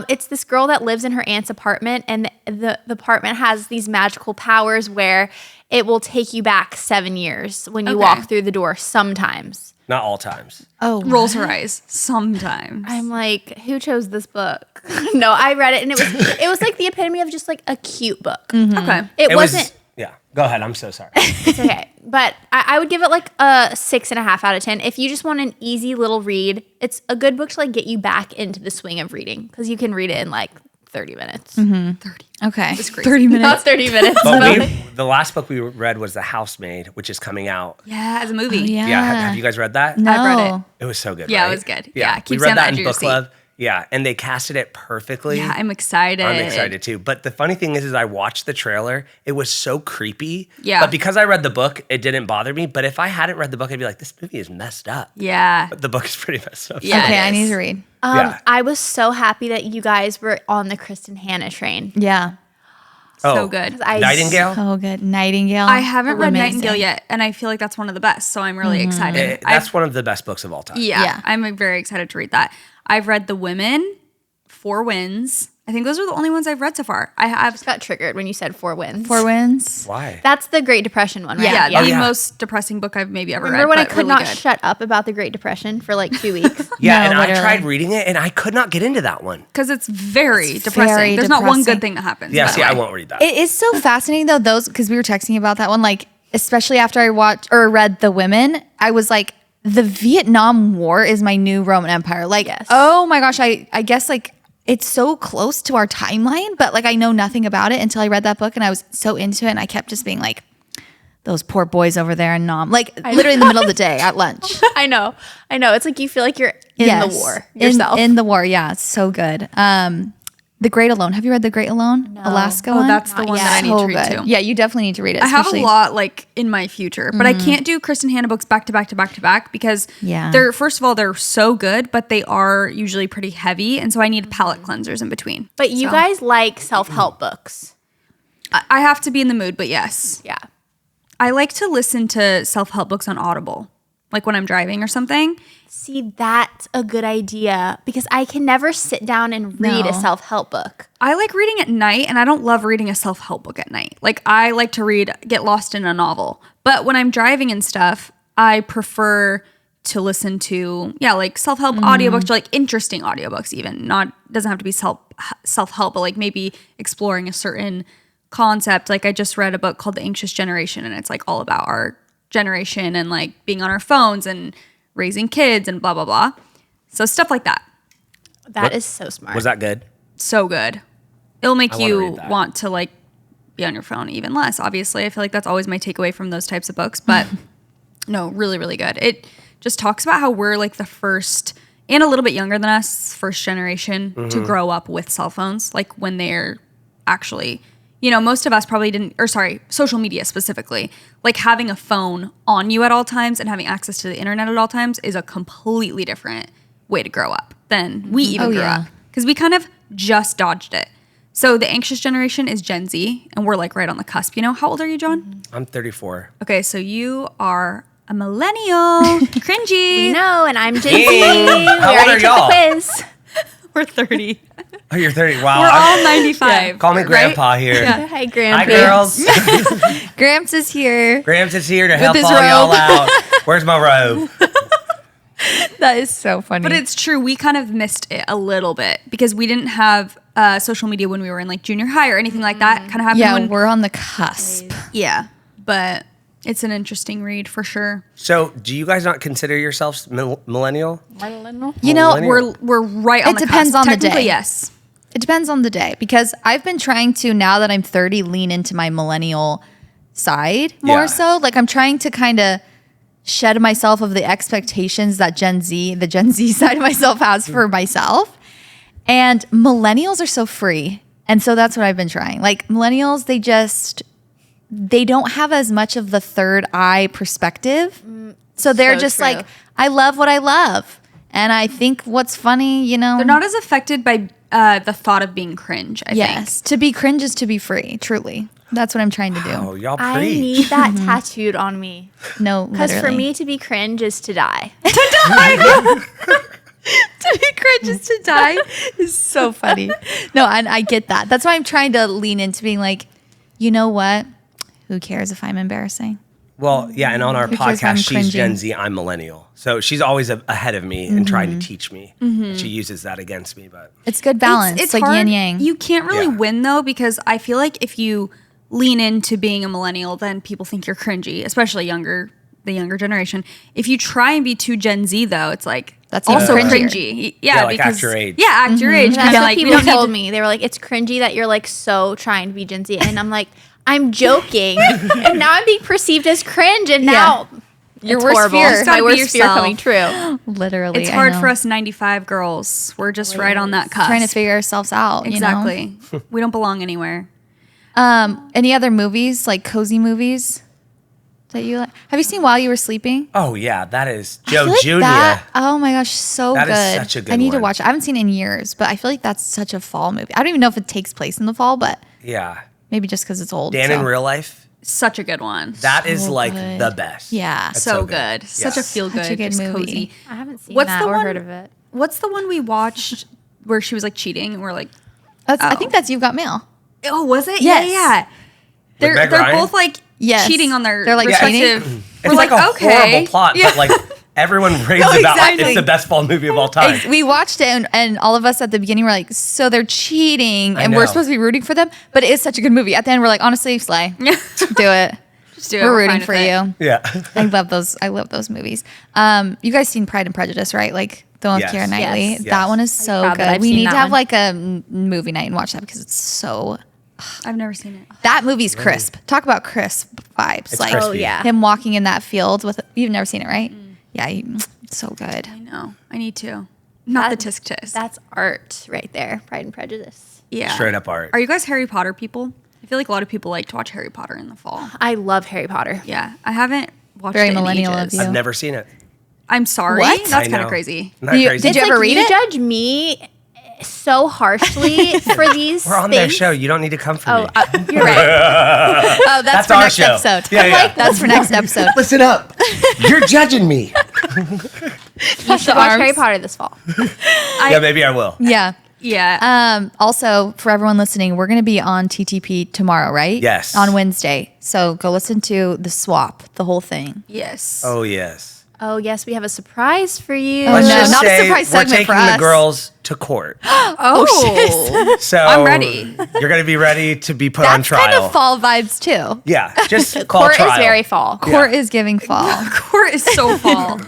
D: It's this girl that lives in her aunt's apartment, and the apartment has these magical powers where it will take you back 7 years when you
B: Okay.
D: walk through the door sometimes.
C: Not all times.
A: Oh,
B: Rolls her eyes sometimes.
D: I'm like, who chose this book? No, I read it, and it was like the epitome of just like a cute book.
B: Okay.
D: It
C: Was,
D: wasn't.
C: yeah, go ahead. I'm so sorry.
D: It's okay. But I would give it like a 6.5 out of 10. If you just want an easy little read, it's a good book to like get you back into the swing of reading because you can read it in like 30 minutes.
B: 30.
A: okay.
B: That's crazy.
A: 30 minutes.
D: Not 30 minutes.
C: But the last book we read was The Housemaid, which is coming out.
B: Yeah, as a movie.
A: Yeah.
C: Yeah, have you guys read that?
A: No.
B: I've read it.
C: It was so good.
B: Yeah, it
C: right?
B: was good. Yeah,
C: we
B: keeps you
C: read
B: on the
C: that
B: edge
C: in
B: of your
C: book club. Yeah, and they casted it perfectly.
B: Yeah, I'm excited.
C: I'm excited too. But the funny thing is I watched the trailer. It was so creepy.
B: Yeah.
C: But because I read the book, it didn't bother me. But if I hadn't read the book, I'd be like, this movie is messed up.
B: Yeah.
C: But the book is pretty messed up.
B: Yeah.
A: Okay,
B: it
A: I need
B: is.
A: to read.
C: Yeah.
D: I was so happy that you guys were on the Kristen Hannah train.
A: Yeah.
B: So
C: Oh,
B: good.
C: Nightingale?
A: So good. Nightingale.
B: I haven't read
A: Amazing.
B: Nightingale yet, and I feel like that's one of the best. So I'm really excited.
C: That's one of the best books of all time.
B: Yeah,
A: Yeah.
B: I'm very excited to read that. I've read The Women, Four Winds. I think those are the only ones I've read so far. I
D: Just got triggered when you said 4 Wins.
A: 4 Wins.
C: Why?
D: That's the Great Depression one, right?
B: yeah,
C: Oh,
B: the
C: yeah.
B: most depressing book I've maybe ever
D: Remember
B: read.
D: when I
B: but
D: could
B: really
D: not
B: good.
D: shut up about the Great Depression for like 2 weeks?
C: Yeah,
A: No,
C: and
A: literally.
C: I tried reading it and I could not get into that one.
B: Because it's very depressing.
A: very
B: There's not one
A: depressing.
B: good thing that happens.
C: Yeah,
B: by the
C: see, I
B: way.
C: won't read that.
A: It is so fascinating though, those, because we were texting about that one, like, especially after I watched or read The Women, I was like, the Vietnam War is my new Roman Empire. Like,
D: Yes.
A: oh my gosh, I guess like it's so close to our timeline, but like I know nothing about it until I read that book and I was so into it and I kept just being like, those poor boys over there in Nam. Like literally in the middle of the day at lunch.
D: I know. It's like you feel like you're in
A: Yes.
D: the war yourself.
A: In the war, yeah. It's so good. The Great Alone. Have you read The Great Alone?
D: No.
A: Alaska
B: Oh,
A: one?
B: that's the
D: Not
B: one
D: yet.
B: that I need
A: So
B: to read
A: good.
B: too.
A: Yeah, you definitely need to read it.
B: I have a
A: especially-
B: lot like in my future, but I can't do Kristen Hanna books back to back to back to back because
A: Yeah.
B: they're first of all they're so good, but they are usually pretty heavy, and so I need palate cleansers in between.
D: but you guys like self-help books.
B: I have to be in the mood, but yes,
D: Yeah.
B: I like to listen to self-help books on Audible, like when I'm driving or something.
D: See, that's a good idea because I can never sit down and read a
A: No.
D: self-help book.
B: I like reading at night, and I don't love reading a self-help book at night. Like I like to get lost in a novel. But when I'm driving and stuff, I prefer to listen to like self-help audiobooks or like interesting audiobooks even. Doesn't have to be self-help, but like maybe exploring a certain concept. Like I just read a book called The Anxious Generation, and it's like all about our generation and like being on our phones and raising kids and blah blah blah. So stuff like that.
D: That is so smart.
C: Was that good?
B: So good. It'll make
C: I wanna
B: you
C: read that.
B: want to like be on your phone even less. Obviously, I feel like that's always my takeaway from those types of books. But no, really, really good. It just talks about how we're like the first and a little bit younger than us, first generation to grow up with cell phones. Like when they're actually, most of us probably didn't, or sorry, social media specifically. Like having a phone on you at all times and having access to the internet at all times is a completely different way to grow up than we even
A: Oh,
B: grew
A: yeah.
B: up. Because we kind of just dodged it. So the anxious generation is Gen Z, and we're like right on the cusp. How old are you, John?
C: I'm 34.
B: Okay, so you are a millennial. Cringy.
D: We know, and I'm Gen Z.
C: Hey,
D: We
C: how old
D: already
C: are
D: took
C: y'all?
D: the quiz.
B: We're 30.
C: Oh, you're 30. Wow.
B: We're all 95.
C: Call me
B: right?
C: Grandpa here.
D: Hi, Grandpa.
C: Hi, girls.
A: Gramps is here.
C: Gramps is here to help
A: his
C: all y'all
A: robe.
C: out. Where's my robe?
A: That is so funny.
B: But it's true. We kind of missed it a little bit because we didn't have social media when we were in like junior high or anything like that. Kind of happened
A: yeah,
B: when.
A: we're on the cusp.
B: Yeah. But it's an interesting read for sure.
C: So, do you guys not consider yourselves millennial?
A: You know,
C: Millennial.
B: We're right on
A: It
B: the
A: depends
B: cusp.
A: on the
B: Technically,
A: day.
B: yes.
A: it depends on the day because I've been trying to, now that I'm 30, lean into my millennial side more
C: Yeah.
A: so. Like I'm trying to kind of shed myself of the expectations that the Gen Z side of myself has for myself. And millennials are so free. And so that's what I've been trying. Like millennials, they don't have as much of the third eye perspective. So they're
D: so
A: just
D: true.
A: like, I love what I love. And I think what's funny,
B: They're not as affected by the thought of being cringe, I think.
A: yes. To be cringe is to be free, truly. That's what I'm trying to do.
C: Oh, y'all
D: I
C: preach.
D: need that tattooed on me.
A: No,
D: Because for
A: literally.
D: me to be cringe is to die.
A: to be cringe is to die is so funny. No, and I get that. That's why I'm trying to lean into being like, you know what? Who cares if I'm embarrassing?
C: Well, yeah, and on our
A: Who cares if I'm
C: podcast, she's Gen
A: cringing?
C: Z, I'm millennial. So she's always ahead of me and trying to teach me. She uses that against me, but
A: It's good balance. It's like
B: hard.
A: yin yang.
B: You can't really
C: Yeah.
B: win though, because I feel like if you lean into being a millennial, then people think you're cringy, especially the younger generation. If you try and be too Gen Z though, it's like
A: That's
B: also
A: even cringier.
B: cringy.
C: Yeah, like
B: because
C: act your age.
B: Yeah, act your age.
D: That's
B: Kinda
D: what
B: like we
D: people
B: don't need
D: told
B: to-
D: me. They were like, it's cringy that you're like so trying to be Gen Z. And I'm like, I'm joking. And now I'm being perceived as cringe. And now
A: Your
D: it's
A: worst
D: horrible.
A: fear.
D: It's
B: Gotta
D: my
B: be
D: worst fear
B: yourself.
D: coming true.
A: Literally.
B: It's
A: I
B: hard
A: know.
B: for us 95 girls. We're just right on that cusp.
A: trying to figure ourselves out. you know?
B: Exactly. We don't belong anywhere.
A: Any other movies, like cozy movies that you like? Have you seen While You Were Sleeping?
C: oh yeah, that is
A: I feel
C: Joe
A: like
C: Jr.
A: that- oh my gosh, so
C: That
A: good.
C: is such a good
A: I need to
C: one.
A: watch it. I haven't seen it in years, but I feel like that's such a fall movie. I don't even know if it takes place in the fall, but
C: Yeah.
A: maybe just because it's old.
C: Dan
A: so.
C: in real life,
B: Such a good one.
C: that is
A: So
C: like
A: good.
C: the best.
A: Yeah.
C: That's
B: so good. Such a
C: Yes.
B: feel good,
A: Such a good
B: just
A: movie.
B: cozy.
D: I haven't seen
B: What's
D: that
B: the
D: or
B: one-
D: heard of it.
B: What's the one we watched where she was like cheating and we're like,
A: I think that's You've Got Mail.
B: Oh, was it?
A: Yes.
B: Yeah. They're
C: Meg Ryan?
B: both like
A: Yes.
B: cheating on their
A: They're, like,
B: respective.
A: cheating?
C: It's like a horrible plot, but like everyone raves
A: No,
C: about
A: exactly.
C: it's the best fall movie of all time.
A: We watched it, and all of us at the beginning were like, so they're cheating, and we're
C: know.
A: supposed to be rooting for them, but it is such a good movie. At the end, we're like, honestly, Slay, do it.
B: Just do it.
A: We're
B: fine
A: rooting for
B: with it.
A: you.
C: Yeah.
A: I love those movies. You guys seen Pride and Prejudice, right? Like the one with
C: Yes.
A: Keira Knightley.
D: Yes.
A: That one is so
D: proud that
A: good.
D: I've
A: We
D: seen
A: need to
D: that
A: have
D: one.
A: like a movie night and watch that because it's so.
B: I've never seen it.
A: That movie's crisp. Talk about crisp vibes.
C: It's
A: like
C: crispy.
D: Oh, yeah.
A: him walking in that field with. You've never seen it, right? Yeah, it's so good.
B: I know. I need to. Not
D: That-
B: the tisk tisk.
D: That's art right there. Pride and Prejudice.
B: Yeah.
C: Straight up art.
B: Are you guys Harry Potter people? I feel like a lot of people like to watch Harry Potter in the fall.
D: I love Harry Potter.
B: Yeah. I haven't watched
A: Very
B: it in
A: millennial of
B: ages.
A: you.
C: I've never seen it.
B: I'm sorry.
A: What?
B: That's
C: I
B: kind of
C: know.
B: crazy.
C: Not
A: You-
C: crazy.
A: did you
D: It's
A: ever
D: like
A: read
D: you
A: it?
D: judge me so harshly for these
C: We're on
D: things.
C: their show. You don't need to come for
D: Oh,
C: me.
D: you're right.
A: Oh, that's for
C: our
A: next
C: show.
A: episode.
C: Yeah, yeah.
A: That's for next episode.
C: Listen up. You're judging me.
D: You should watch Harry Potter this fall.
C: Yeah, maybe I will.
A: Yeah.
B: Yeah.
A: Also, for everyone listening, we're going to be on TTP tomorrow, right?
C: Yes.
A: On Wednesday. So go listen to the swap, the whole thing.
B: yes.
C: Oh, yes.
D: Oh, yes, we have a surprise for you.
A: Oh,
C: Let's
A: no,
C: just
A: not a
C: say
A: surprise
C: we're
A: segment
C: taking
A: for
C: the
A: us.
C: girls to court.
B: Oh.
C: So
B: I'm ready.
C: You're going to be ready to be put on
A: That's
C: trial.
A: kind of fall vibes too.
C: Yeah, just call
D: Court
C: trial.
D: is very fall.
A: Court is giving fall.
B: Court is so fall.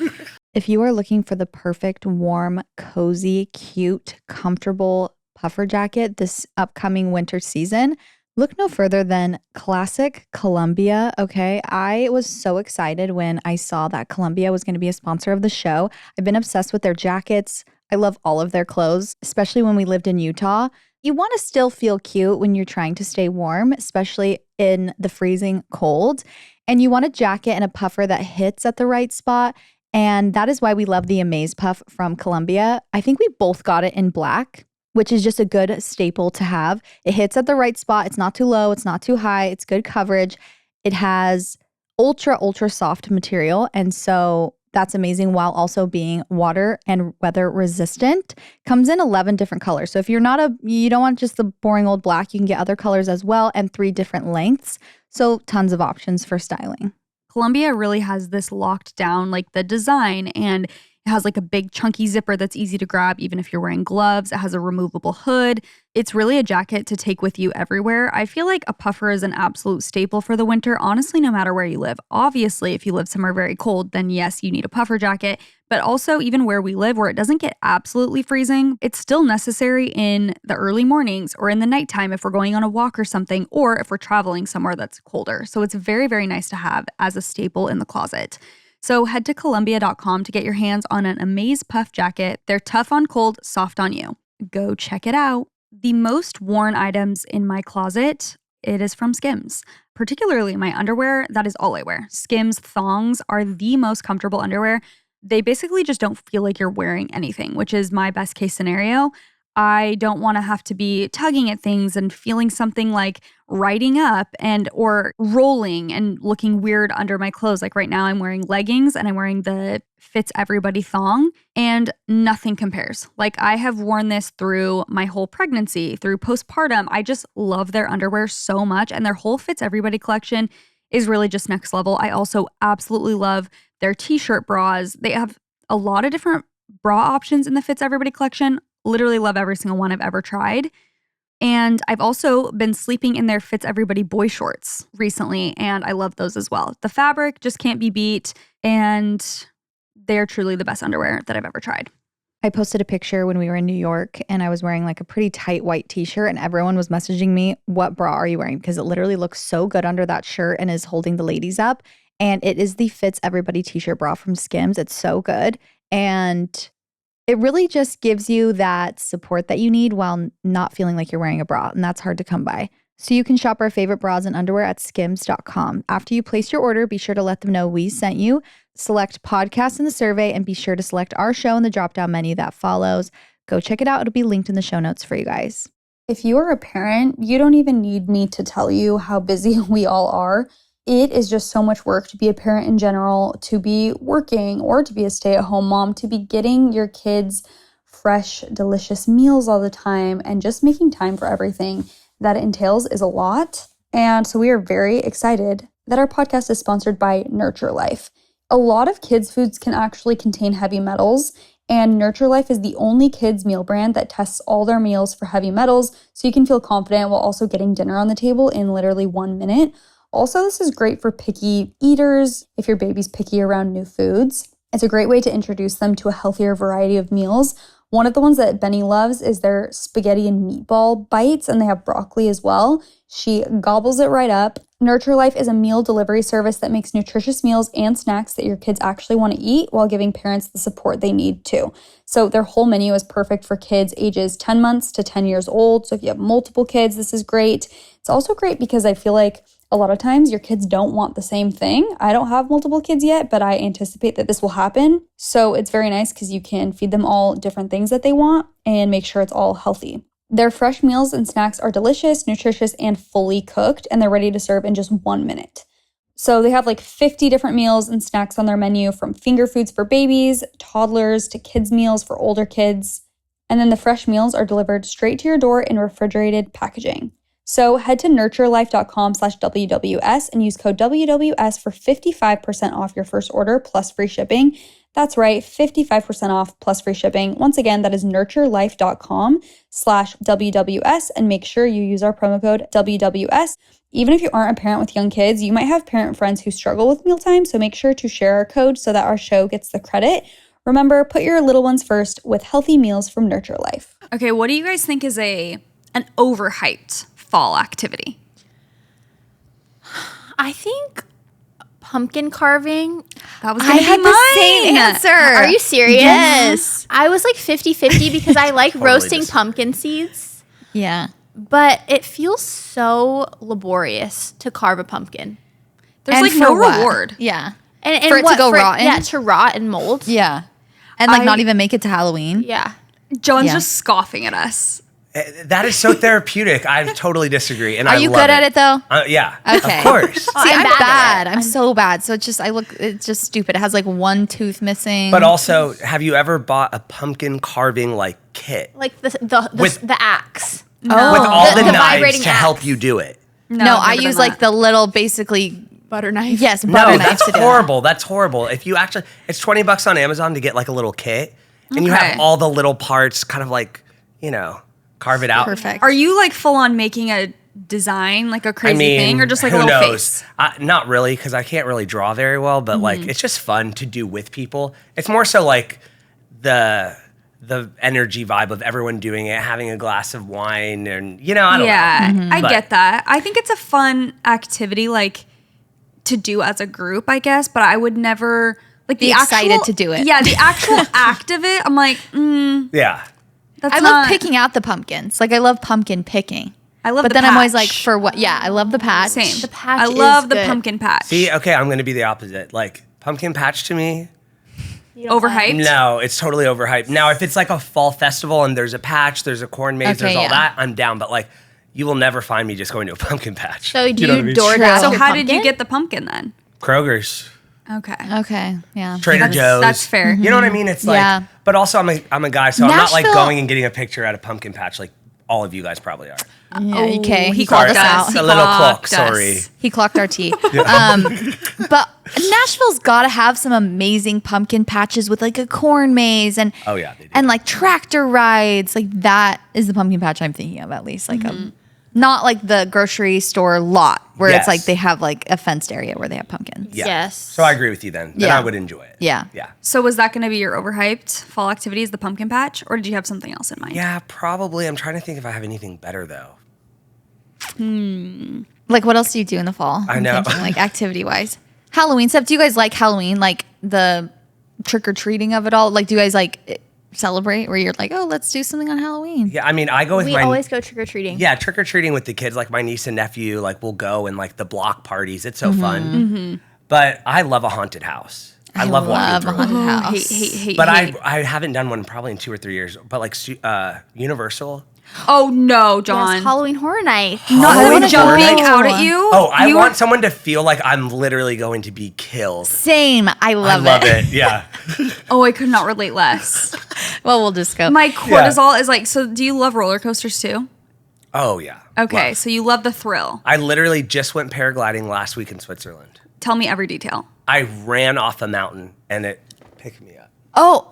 E: If you are looking for the perfect, warm, cozy, cute, comfortable puffer jacket this upcoming winter season, look no further than Classic Columbia. Okay. I was so excited when I saw that Columbia was going to be a sponsor of the show. I've been obsessed with their jackets. I love all of their clothes, especially when we lived in Utah. You want to still feel cute when you're trying to stay warm, especially in the freezing cold. And you want a jacket and a puffer that hits at the right spot. And that is why we love the Amaze Puff from Columbia. I think we both got it in black, which is just a good staple to have. It hits at the right spot. It's not too low. It's not too high. It's good coverage. It has ultra, ultra soft material. And so that's amazing while also being water and weather resistant. Comes in 11 different colors. So if you don't want just the boring old black, you can get other colors as well and 3 different lengths. So tons of options for styling.
B: Columbia really has this locked down, like the design, and it has like a big chunky zipper that's easy to grab even if you're wearing gloves. It has a removable hood. It's really a jacket to take with you everywhere. I feel like a puffer is an absolute staple for the winter, honestly, no matter where you live. Obviously, if you live somewhere very cold, then yes, you need a puffer jacket. But also, even where we live, where it doesn't get absolutely freezing, it's still necessary in the early mornings or in the nighttime if we're going on a walk or something, or if we're traveling somewhere that's colder. So it's very, very nice to have as a staple in the closet. So head to Columbia.com to get your hands on an Amaze Puff jacket. They're tough on cold, soft on you. Go check it out. The most worn items in my closet, it is from Skims. Particularly my underwear, that is all I wear. Skims thongs are the most comfortable underwear. They basically just don't feel like you're wearing anything, which is my best case scenario. I don't want to have to be tugging at things and feeling something like riding up or rolling and looking weird under my clothes. Like right now I'm wearing leggings and I'm wearing the Fits Everybody thong and nothing compares. Like I have worn this through my whole pregnancy, through postpartum. I just love their underwear so much, and their whole Fits Everybody collection is really just next level. I also absolutely love their t-shirt bras. They have a lot of different bra options in the Fits Everybody collection. Literally love every single one I've ever tried. And I've also been sleeping in their Fits Everybody boy shorts recently, and I love those as well. The fabric just can't be beat, and they're truly the best underwear that I've ever tried.
E: I posted a picture when we were in New York and I was wearing like a pretty tight white t-shirt and everyone was messaging me, what bra are you wearing? Because it literally looks so good under that shirt and is holding the ladies up. And it is the Fits Everybody t-shirt bra from Skims. It's so good. And it really just gives you that support that you need while not feeling like you're wearing a bra. And that's hard to come by. So you can shop our favorite bras and underwear at skims.com. After you place your order, be sure to let them know we sent you. Select podcast in the survey and be sure to select our show in the drop-down menu that follows. Go check it out. It'll be linked in the show notes for you guys.
B: If you are a parent, you don't even need me to tell you how busy we all are. It is just so much work to be a parent in general, to be working or to be a stay-at-home mom, to be getting your kids
E: fresh, delicious meals all the time and just making time for everything that it entails is a lot. And so we are very excited that our podcast is sponsored by Nurture Life. A lot of kids' foods can actually contain heavy metals, and Nurture Life is the only kids' meal brand that tests all their meals for heavy metals, so you can feel confident while also getting dinner on the table in literally 1 minute. Also, this is great for picky eaters if your baby's picky around new foods. It's a great way to introduce them to a healthier variety of meals. One of the ones that Benny loves is their spaghetti and meatball bites, and they have broccoli as well. She gobbles it right up. Nurture Life is a meal delivery service that makes nutritious meals and snacks that your kids actually want to eat while giving parents the support they need too. So their whole menu is perfect for kids ages 10 months to 10 years old. So if you have multiple kids, this is great. It's also great because I feel like a lot of times your kids don't want the same thing. I don't have multiple kids yet, but I anticipate that this will happen. So it's very nice because you can feed them all different things that they want and make sure it's all healthy. Their fresh meals and snacks are delicious, nutritious, and fully cooked, and they're ready to serve in just 1 minute. So they have like 50 different meals and snacks on their menu, from finger foods for babies, toddlers, to kids' meals for older kids. And then the fresh meals are delivered straight to your door in refrigerated packaging. So head to nurturelife.com/WWS and use code WWS for 55% off your first order plus free shipping. That's right, 55% off plus free shipping. Once again, that is nurturelife.com/WWS, and make sure you use our promo code WWS. Even if you aren't a parent with young kids, you might have parent friends who struggle with mealtime, so make sure to share our code so that our show gets the credit. Remember, put your little ones first with healthy meals from Nurture Life.
B: Okay, what do you guys think is an overhyped fall activity?
D: I think pumpkin carving.
B: That was going to be
A: had
B: mine.
A: the same answer.
D: Are you serious?
A: Yes.
D: I was like 50-50 because I like roasting
C: just-
D: pumpkin seeds,
A: Yeah.
D: but it feels so laborious to carve a pumpkin.
B: There's
A: And
B: like
A: for
B: no
A: what?
B: reward.
A: Yeah.
D: And
A: For it to go rotten?
D: Yeah, to rot and mold.
A: Yeah. And like
B: I-
A: not even make it to Halloween.
D: Yeah.
B: John's
A: Yeah.
B: just scoffing at us.
C: That is so therapeutic. I totally disagree. And
A: Are
C: I
A: you
C: love
A: good at it though?
C: Yeah.
A: Okay.
C: Of course.
A: See,
D: I'm
A: I'm
D: bad at
A: bad.
D: it.
A: I'm so bad. So it's just it's just stupid. It has like one tooth missing.
C: But also, have you ever bought a pumpkin carving like kit
D: Like the axe.
C: with all
D: The
C: the, knives
D: vibrating
C: to
D: axe.
C: help you do it?
A: no, I
B: never
A: use
B: done
A: like the little basically
D: Butter knife.
A: yes, butter
C: No,
A: knife
C: that's
A: to do it.
C: horrible. That's horrible. If you actually, it's $20 on Amazon to get like a little kit, and you
B: Okay.
C: have all the little parts, kind of like, carve it out.
A: Perfect.
B: Are you like full on making a design, like a
C: I
B: crazy
C: mean,
B: thing, or just like a
C: who
B: little
C: knows?
B: face?
C: Not really, because I can't really draw very well. But like, it's just fun to do with people. It's more so like the energy vibe of everyone doing it, having a glass of wine, and I don't know.
B: Yeah, I
C: But-
B: get that. I think it's a fun activity, like to do as a group, I guess. But I would never like
A: Be
B: the
A: excited
B: actual,
A: to do it.
B: Yeah, the actual act of it. I'm like,
C: Yeah.
B: that's
A: I
B: not,
A: love picking out the pumpkins. Like I love pumpkin picking.
B: I love
A: But
B: the
A: then I'm always like,
B: patch.
A: for what? Yeah, I love the patch.
B: Same.
D: The patch
B: I love
D: is
B: the
D: good.
B: pumpkin patch.
C: See, okay, I'm going to be the opposite. Like, pumpkin patch to me,
B: Overhyped.
C: no, it's totally overhyped. Now, if it's like a fall festival and there's a patch, there's a corn maze,
A: Okay,
C: there's all
A: yeah.
C: that, I'm down. But like, you will never find me just going to a pumpkin patch.
D: So do
C: know
D: you,
C: what I mean?
D: DoorDash
B: So
D: your
B: how did you
D: pumpkin?
B: get the pumpkin then?
C: Kroger's,
B: Okay.
A: Okay, yeah.
C: Trader Joe's.
B: That's fair.
C: You know what I mean? It's like,
A: Yeah.
C: but also I'm a guy, so I'm not like
A: Nashville-
C: going and getting a picture at a pumpkin patch like all of you guys probably are.
A: Yeah, okay, he
B: clocked
A: called us out.
B: us.
C: A little clock,
B: Clocked us.
C: sorry.
A: He clocked our tea. But Nashville's got to have some amazing pumpkin patches with like a corn maze and
C: Oh, yeah, they do.
A: and like tractor rides. Like that is the pumpkin patch I'm thinking of, at least. Like not like the grocery store lot where
C: Yes.
A: it's like they have like a fenced area where they have pumpkins.
C: Yeah.
D: Yes.
C: So I agree with you then. Then
A: Yeah.
C: I would enjoy it.
A: Yeah.
C: Yeah.
B: So was that going to be your overhyped fall activity, is the pumpkin patch, or did you have something else in mind?
C: Yeah, probably. I'm trying to think if I have anything better though.
A: Like what else do you do in the fall?
C: I
A: I'm
C: know.
A: thinking, like activity wise. Halloween stuff. Do you guys like Halloween? Like the trick or treating of it all? Like do you guys like celebrate where you're like, oh, let's do something on Halloween?
C: Yeah, I mean, I go with
D: we
C: my
D: always go trick or treating.
C: yeah trick or treating with the kids. Like my niece and nephew, like we'll go and like the block parties. It's so fun. But I love a haunted house. I love walking
A: a
C: through.
A: haunted
C: it.
A: house.
B: Hate.
C: But I haven't done one probably in 2 or 3 years. But like Universal.
B: Oh no, John!
D: Yes, Halloween Horror Night.
B: Not
C: Halloween
B: someone jumping
C: Horror Night?
B: out at you.
C: Oh, I
B: You
C: want
B: were-
C: someone to feel like I'm literally going to be killed.
A: Same. I
C: I
A: love
C: love it. Yeah.
B: Oh, I could not relate less.
A: Well, we'll just go.
B: My cortisol is like, so do you love roller coasters too?
C: Oh, yeah.
B: Okay,
C: Love.
B: so you love the thrill.
C: I literally just went paragliding last week in Switzerland.
B: Tell me every detail.
C: I ran off a mountain and it picked me up.
A: Oh,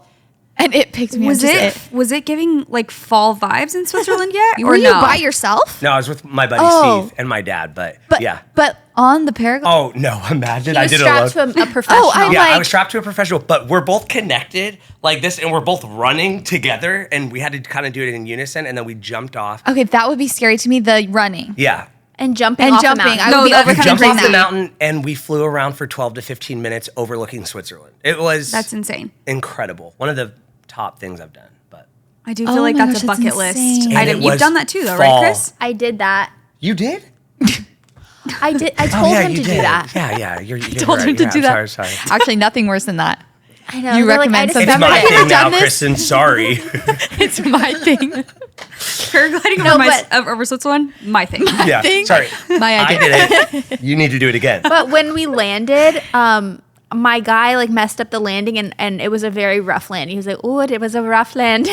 A: and it picked me
B: Was
A: up.
B: was it giving like fall vibes in Switzerland yet?
A: Were you by yourself?
C: No, I was with my buddy
A: Oh.
C: Steve and my dad, but
A: But
C: yeah.
A: but on the paraglide.
C: Oh, no, imagine
D: He
C: I
D: was
C: did it alone.
D: strapped to a professional.
A: I'm
C: Yeah, I
A: like-
C: was strapped to a professional, but we're both connected like this and we're both running together and we had to kind of do it in unison and then we jumped off.
A: Okay, that would be scary to me. The running
C: Yeah.
D: and jumping
A: and
D: off
A: jumping.
D: the mountain.
A: I
B: No,
A: would be
B: that's
C: We
A: over
B: kinda
C: jumped off the
B: crazy.
C: mountain and we flew around for 12 to 15 minutes overlooking Switzerland. It was
B: That's insane.
C: incredible. One of the top things I've done, but
B: I do feel
A: Oh
B: like
A: my
B: that's a
A: gosh, that's
B: bucket list.
A: insane.
C: And it
B: You've
C: was
B: done that too, though,
C: fall.
B: right, Chris?
D: I did that.
C: you did?
D: I did. I told him to do that.
C: Yeah. You're
A: told
C: right.
A: him to
C: Yeah,
A: do
C: I'm
A: that.
C: Sorry.
A: Actually, nothing worse than that.
D: I know.
A: You
D: they're
A: recommend
D: I just
A: something?
C: It's
A: Remember
C: my
A: I could've
C: thing now,
A: done this?
C: Kristen. Sorry.
A: It's my thing.
B: Paragliding
D: No,
B: over Switzerland, my thing.
C: Yeah.
A: Thing?
C: Sorry.
A: My
C: I
A: idea.
C: did it. You need to do it again.
D: But when we landed, my guy like messed up the landing and it was a very rough landing. He was like, "Oh, it was a rough land."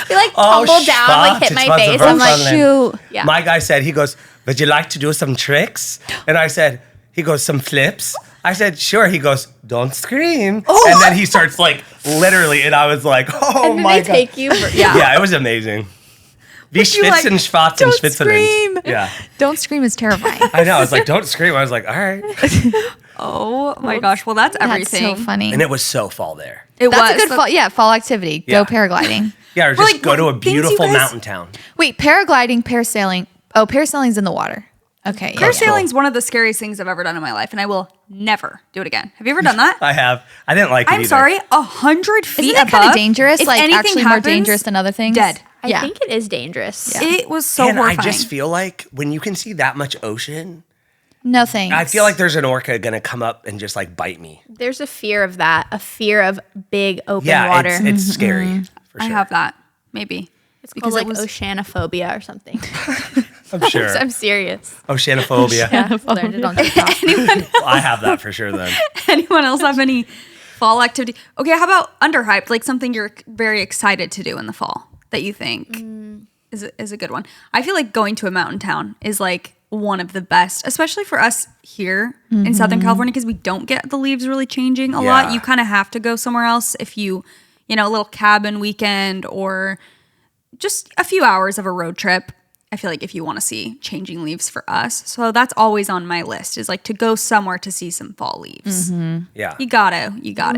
D: We like tumbled down, like hit
C: it
D: my
C: was a
D: face.
C: rough
D: I'm like,
C: landing.
A: shoot.
D: Yeah.
C: My guy said, he goes, "Would you like to do some tricks?" And I said, he goes, "Some flips?" I said, "Sure." He goes, "Don't scream." And then he starts like literally, and I was like, "Oh
D: and then
C: my
D: they
C: god!"
D: take you.
C: Yeah, it was amazing. Wie
B: you like,
C: schwitzen schwarz in
A: "Don't
C: Switzerland.
A: scream."
C: Yeah,
A: Don't scream is terrifying.
C: I know. I was like, "Don't scream." I was like, "All right."
B: Oh my gosh. Well, that's
A: That's
B: everything.
A: so funny.
C: And it was so fall there.
B: It
A: That's
B: was.
A: a good fall. Yeah, fall activity.
C: Yeah.
A: Go paragliding.
C: Yeah, or just
B: like,
C: go to a
B: things you
C: beautiful
B: guys-
C: mountain town.
A: Wait, paragliding, parasailing. Oh, parasailing's in the water. Okay. Yeah,
B: Parasailing's one of the scariest things I've ever done in my life, and I will never do it again. Have you ever done that?
C: I have. I didn't like it
B: I'm
C: either.
B: sorry, 100 feet
A: Isn't that
B: above.
A: kind of dangerous?
B: if
A: Like
B: anything
A: actually more
B: happens,
A: dangerous than other things?
B: Dead.
D: I think it is dangerous.
B: It was so
C: And
B: horrifying.
C: I just feel like when you can see that much ocean,
A: No thanks.
C: I feel like there's an orca gonna come up and just like bite me.
D: There's a fear of that, a fear of big open
C: Yeah,
D: water.
C: it's scary. For
B: I
C: sure.
B: have that. Maybe.
D: It's called like oceanophobia or something.
C: I'm sure.
D: I'm serious.
C: Oceanophobia.
D: Yeah, learned it on TikTok.
C: I have that for sure then.
B: Anyone else have any fall activity? Okay, how about underhyped? Like something you're very excited to do in the fall that you think is a good one. I feel like going to a mountain town is like one of the best, especially for us here in Southern California, because we don't get the leaves really changing a lot.
C: Yeah.
B: You kind of have to go somewhere else if you know, a little cabin weekend or just a few hours of a road trip. I feel like if you want to see changing leaves for us. So that's always on my list, is like to go somewhere to see some fall leaves.
C: Yeah.
B: You gotta.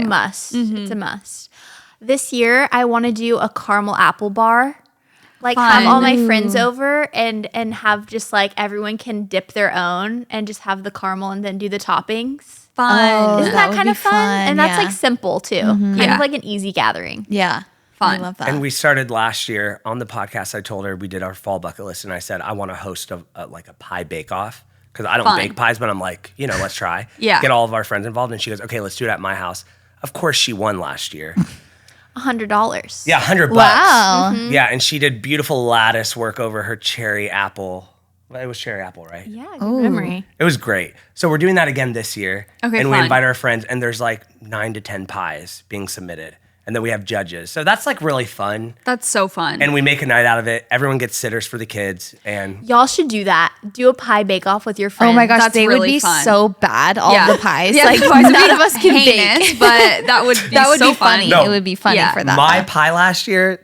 D: Must. It's a must. This year, I want to do a caramel apple bar. Like have all my friends over and have just like everyone can dip their own and just have the caramel and then do the toppings.
B: Fun.
D: Isn't
A: that
D: that
A: would
D: kind
A: be
D: of fun?
A: fun,
D: And that's
A: yeah.
D: like simple too. Kind
B: Yeah.
D: of like an easy gathering.
A: Yeah.
B: Fun.
A: I love that.
C: And we started last year on the podcast. I told her we did our fall bucket list, and I said I want to host a pie bake off because I don't
B: Fun.
C: bake pies, but I'm like, let's try.
B: Yeah.
C: Get all of our friends involved, and she goes, "Okay, let's do it at my house." Of course, she won last year.
D: $100.
C: Yeah, $100.
A: Wow.
C: Yeah, and she did beautiful lattice work over her cherry apple. Well, it was cherry apple, right?
D: Yeah, good memory.
C: It was great. So we're doing that again this year.
B: Okay,
C: and we
B: fun.
C: invite our friends, and there's like 9 to 10 pies being submitted. And then we have judges. So that's like really fun.
B: That's so fun.
C: And we make a night out of it. Everyone gets sitters for the kids. And
D: Y'all should do that. Do a pie bake off with your friends.
A: Oh my gosh,
B: That's
A: they would
B: really
A: be
B: fun.
A: so bad. All the pies.
B: Yeah,
A: like
B: the pies would
A: none
B: be
A: of us can
B: heinous,
A: bake.
B: but that would be
A: That would
B: so
A: be funny.
C: No.
A: It would be funny
B: Yeah.
A: for that.
C: my
A: though.
C: pie last year,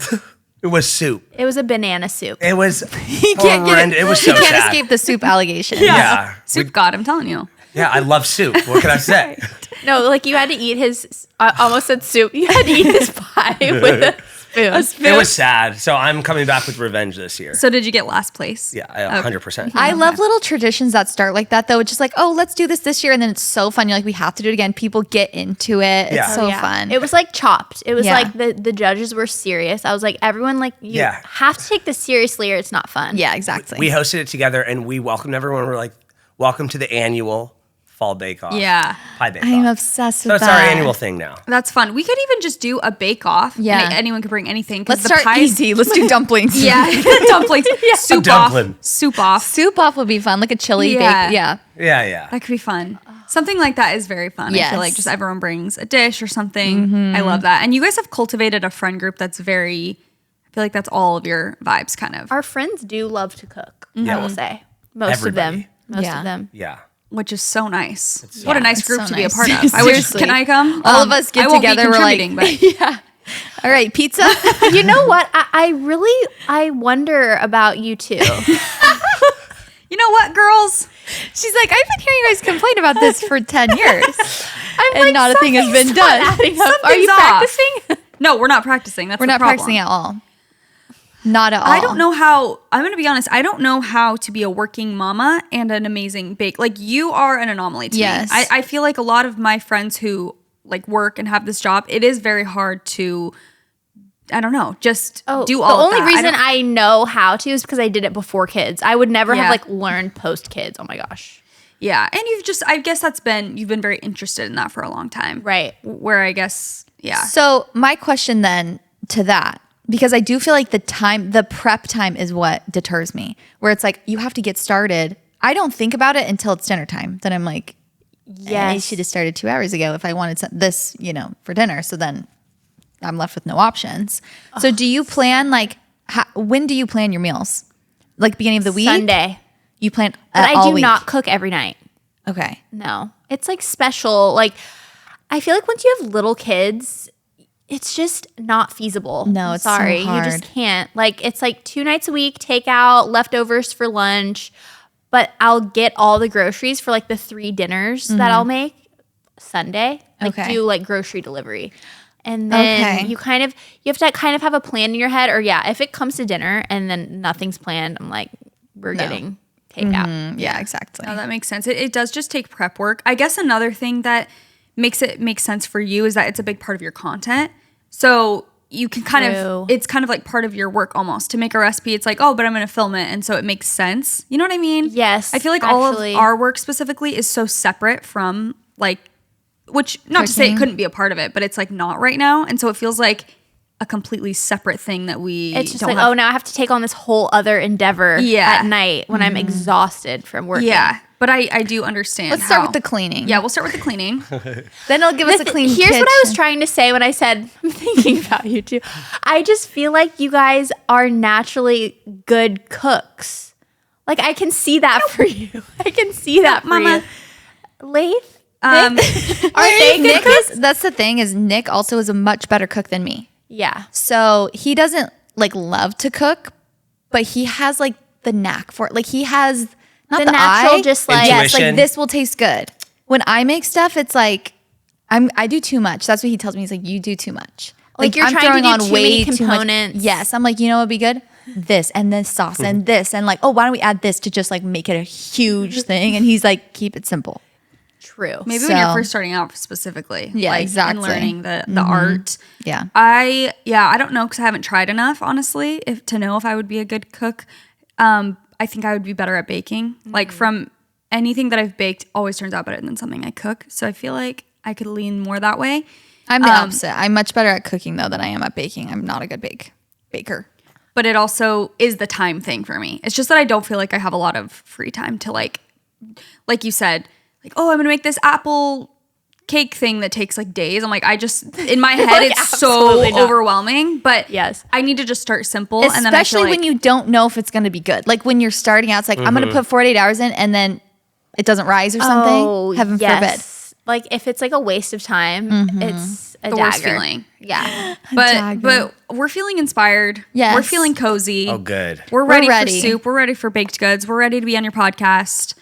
C: it was soup.
D: It was a banana soup.
C: It was
A: He can't get
C: horrendous. It was so
A: He can't
C: sad.
A: escape the soup allegation.
C: Yeah.
B: Soup God, I'm telling you.
C: Yeah, I love soup. What can I say?
D: No, like you had to eat his. I almost said soup. You had to eat his pie with a spoon.
C: It was sad. So I'm coming back with revenge this year.
B: So did you get last place?
C: Yeah, 100%.
A: I love little traditions that start like that, though. It's just like, oh, let's do this year. And then it's so fun. You're like, we have to do it again. People get into it.
C: Yeah.
A: It's so
D: Yeah.
A: fun.
D: It was like Chopped. It was
A: Yeah.
D: like the judges were serious. I was like, everyone, like, you
C: Yeah.
D: have to take this seriously or it's not fun.
A: yeah, exactly.
C: We hosted it together and we welcomed everyone. We're like, welcome to the annual fall bake-off.
B: Yeah.
C: Pie bake-off.
A: I'm obsessed
C: So
A: with
C: it's
A: that.
C: our annual thing now.
B: That's fun. We could even just do a bake off.
A: Yeah.
B: And anyone could bring anything. 'cause
A: Let's
B: the
A: start
B: pies-
A: easy. Let's do dumplings.
B: Yeah. Dumplings. Soup
C: dumpling.
B: off. Soup off.
A: Soup off would be fun, like a chili
B: Yeah.
A: bake. Yeah.
C: Yeah.
B: That could be fun. Something like that is very fun. I
A: Yes.
B: feel like just everyone brings a dish or something. I love that. And you guys have cultivated a friend group that's very, I feel like that's all of your vibes kind of.
D: Our friends do love to cook,
C: Yeah.
D: I will say. Most
C: Everybody.
D: of them. Most
A: Yeah.
D: of them.
C: Yeah.
B: Which is so nice. What a nice
A: It's
B: group
A: so
B: to be a
A: nice.
B: part of. I wish,
A: Seriously.
B: can I come?
A: All of us get
B: I won't be
A: together. We're like,
B: contributing, but
A: all right, pizza.
D: You know what? I wonder about you two.
B: you know what, girls?
A: She's like, I've been hearing you guys complain about this for 10 years.
D: I'm
A: And not a thing has been
D: something's not
A: done.
D: adding up. Are
B: Something's
D: you
B: off.
D: practicing?
B: No, we're not practicing. That's
A: We're
B: the
A: not
B: problem.
A: practicing at all. Not at all.
B: I don't know how, I'm going to be honest, I don't know how to be a working mama and an amazing bake. Like, you are an anomaly to
A: Yes.
B: me. I feel like a lot of my friends who like work and have this job, it is very hard to, I don't know, just do all
D: The
B: of
D: only
B: that.
D: reason I know how to is because I did it before kids. I would never
B: Yeah.
D: have like learned post kids. Oh my gosh.
B: Yeah. And you've just, I guess you've been very interested in that for a long time.
D: Right.
B: Where I guess, yeah.
A: So my question then to that, because I do feel like the prep time is what deters me, where it's like, you have to get started. I don't think about it until it's dinner time. Then I'm like, I
D: Yes.
A: should have started 2 hours ago if I wanted this, for dinner. So then I'm left with no options. So do you plan when do you plan your meals? Like beginning of the week?
D: Sunday.
A: You plan
D: But I
A: all
D: do
A: week?
D: not cook every night.
A: Okay.
D: No. It's like special. Like, I feel like once you have little kids, it's just not feasible.
A: No,
D: I'm
A: it's so
D: sorry. You
A: hard.
D: just can't. Like, it's like 2 nights a week, takeout, leftovers for lunch. But I'll get all the groceries for like the 3 dinners that I'll make Sunday. Like,
A: Okay.
D: do like grocery delivery. And then
A: Okay.
D: you have to kind of have a plan in your head. Or yeah, if it comes to dinner and then nothing's planned, I'm like, we're getting takeout.
A: Yeah, exactly.
B: No, that makes sense. It does just take prep work. I guess another thing that makes it make sense for you is that it's a big part of your content. So you can kind
D: True.
B: of, it's kind of like part of your work almost. To make a recipe, it's like, oh, but I'm going to film it. And so it makes sense. You know what I mean?
D: Yes,
B: I feel like
D: actually.
B: all of our work specifically is so separate from like, which not to say it
A: Cooking.
B: couldn't be a part of it, but it's like not right now. And so it feels like a completely separate thing that we
D: It's just
B: don't
D: like,
B: have.
D: oh, now I have to take on this whole other endeavor
B: Yeah.
D: at night when I'm exhausted from working.
B: Yeah. But I do understand.
A: Let's start
B: how-
A: with the cleaning.
B: Yeah, we'll start with the cleaning.
A: Then it'll give us a clean
D: Here's what I was
A: kitchen.
D: trying to say when I said I'm thinking about you two. I just feel like you guys are naturally good cooks. Like I can see that for you. I can see that for
B: Mama.
D: you. Laith?
B: Um,
D: Are they good
A: Nick
D: cooks?
A: that's the thing is Nick also is a much better cook than me.
D: Yeah.
A: So he doesn't like love to cook, but he has like the knack for it. Like he has not
D: The
A: the,
D: natural,
A: eye,
D: just like-
A: yes, like
C: Intuition.
A: this will taste good. When I make stuff, it's like I do too much. That's what he tells me. He's like, you do too much.
D: Like, you're
A: I'm
D: trying to
A: throwing
D: do
A: on
D: too
A: way
D: many
A: too much.
D: components.
A: Yes, I'm like, you know what would be good? This and this sauce and this and like, oh, why don't we add this to just like make it a huge thing? And he's like, keep it simple.
D: True.
B: Maybe when you're
A: So-
B: first starting out specifically.
A: Yeah,
B: like,
A: exactly.
B: And learning the art.
A: Yeah.
B: I don't know because I haven't tried enough, honestly, to know if I would be a good cook. I think I would be better at baking. Like from anything that I've baked always turns out better than something I cook. So I feel like I could lean more that way.
A: I'm the opposite. I'm much better at cooking though than I am at baking. I'm not a good baker.
B: But it also is the time thing for me. It's just that I don't feel like I have a lot of free time to like you said, like, oh, I'm gonna make this apple cake thing that takes like days. I'm like, I just in my head
D: Like,
B: it's so
D: absolutely not.
B: overwhelming. But
D: Yes.
B: I need to just start simple. And then I
A: Especially
B: feel like,
A: when you don't know if it's going to be good. Like when you're starting out, it's like, I'm going to put 48 hours in and then it doesn't rise or something. Heaven forbid.
D: Like if it's like a waste of time, it's a
B: the
D: dagger.
B: worst feeling.
D: Yeah.
B: But we're feeling inspired.
A: Yes.
B: We're feeling cozy.
C: Oh, good.
B: We're ready,
A: ready.
B: for soup. We're ready for baked goods. We're ready to be on your podcast.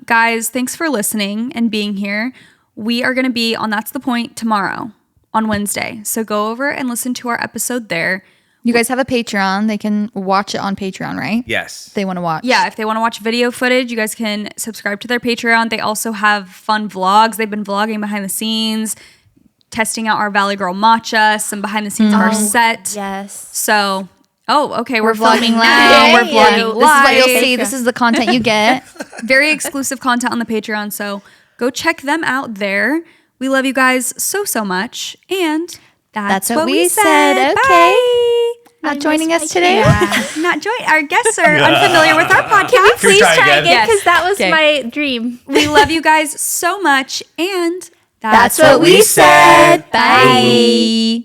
B: Guys, thanks for listening and being here. We are going to be on That's the Point tomorrow on Wednesday. So go over and listen to our episode there.
A: You guys have a Patreon. They can watch it on Patreon, right?
C: Yes.
A: If they want to watch.
B: Yeah, if they want to watch video footage, you guys can subscribe to their Patreon. They also have fun vlogs. They've been vlogging behind the scenes, testing out our Valley Girl matcha, some behind the scenes of our set.
D: Yes.
B: So, okay, we're
A: vlogging
B: filming
A: live.
B: now. We're
A: Yeah.
B: vlogging
A: This is what
B: live.
A: you'll see. This is the content you get.
B: Very exclusive content on the Patreon. So go check them out there. We love you guys so much. And that's what we said.
A: Okay.
B: Bye.
A: not joining us today.
B: Not join. Our guests are unfamiliar with our podcast.
D: Please try again
B: Yes.
D: because that was
B: Okay.
D: my dream.
B: We love you guys so much, and
A: That's what we said. Bye.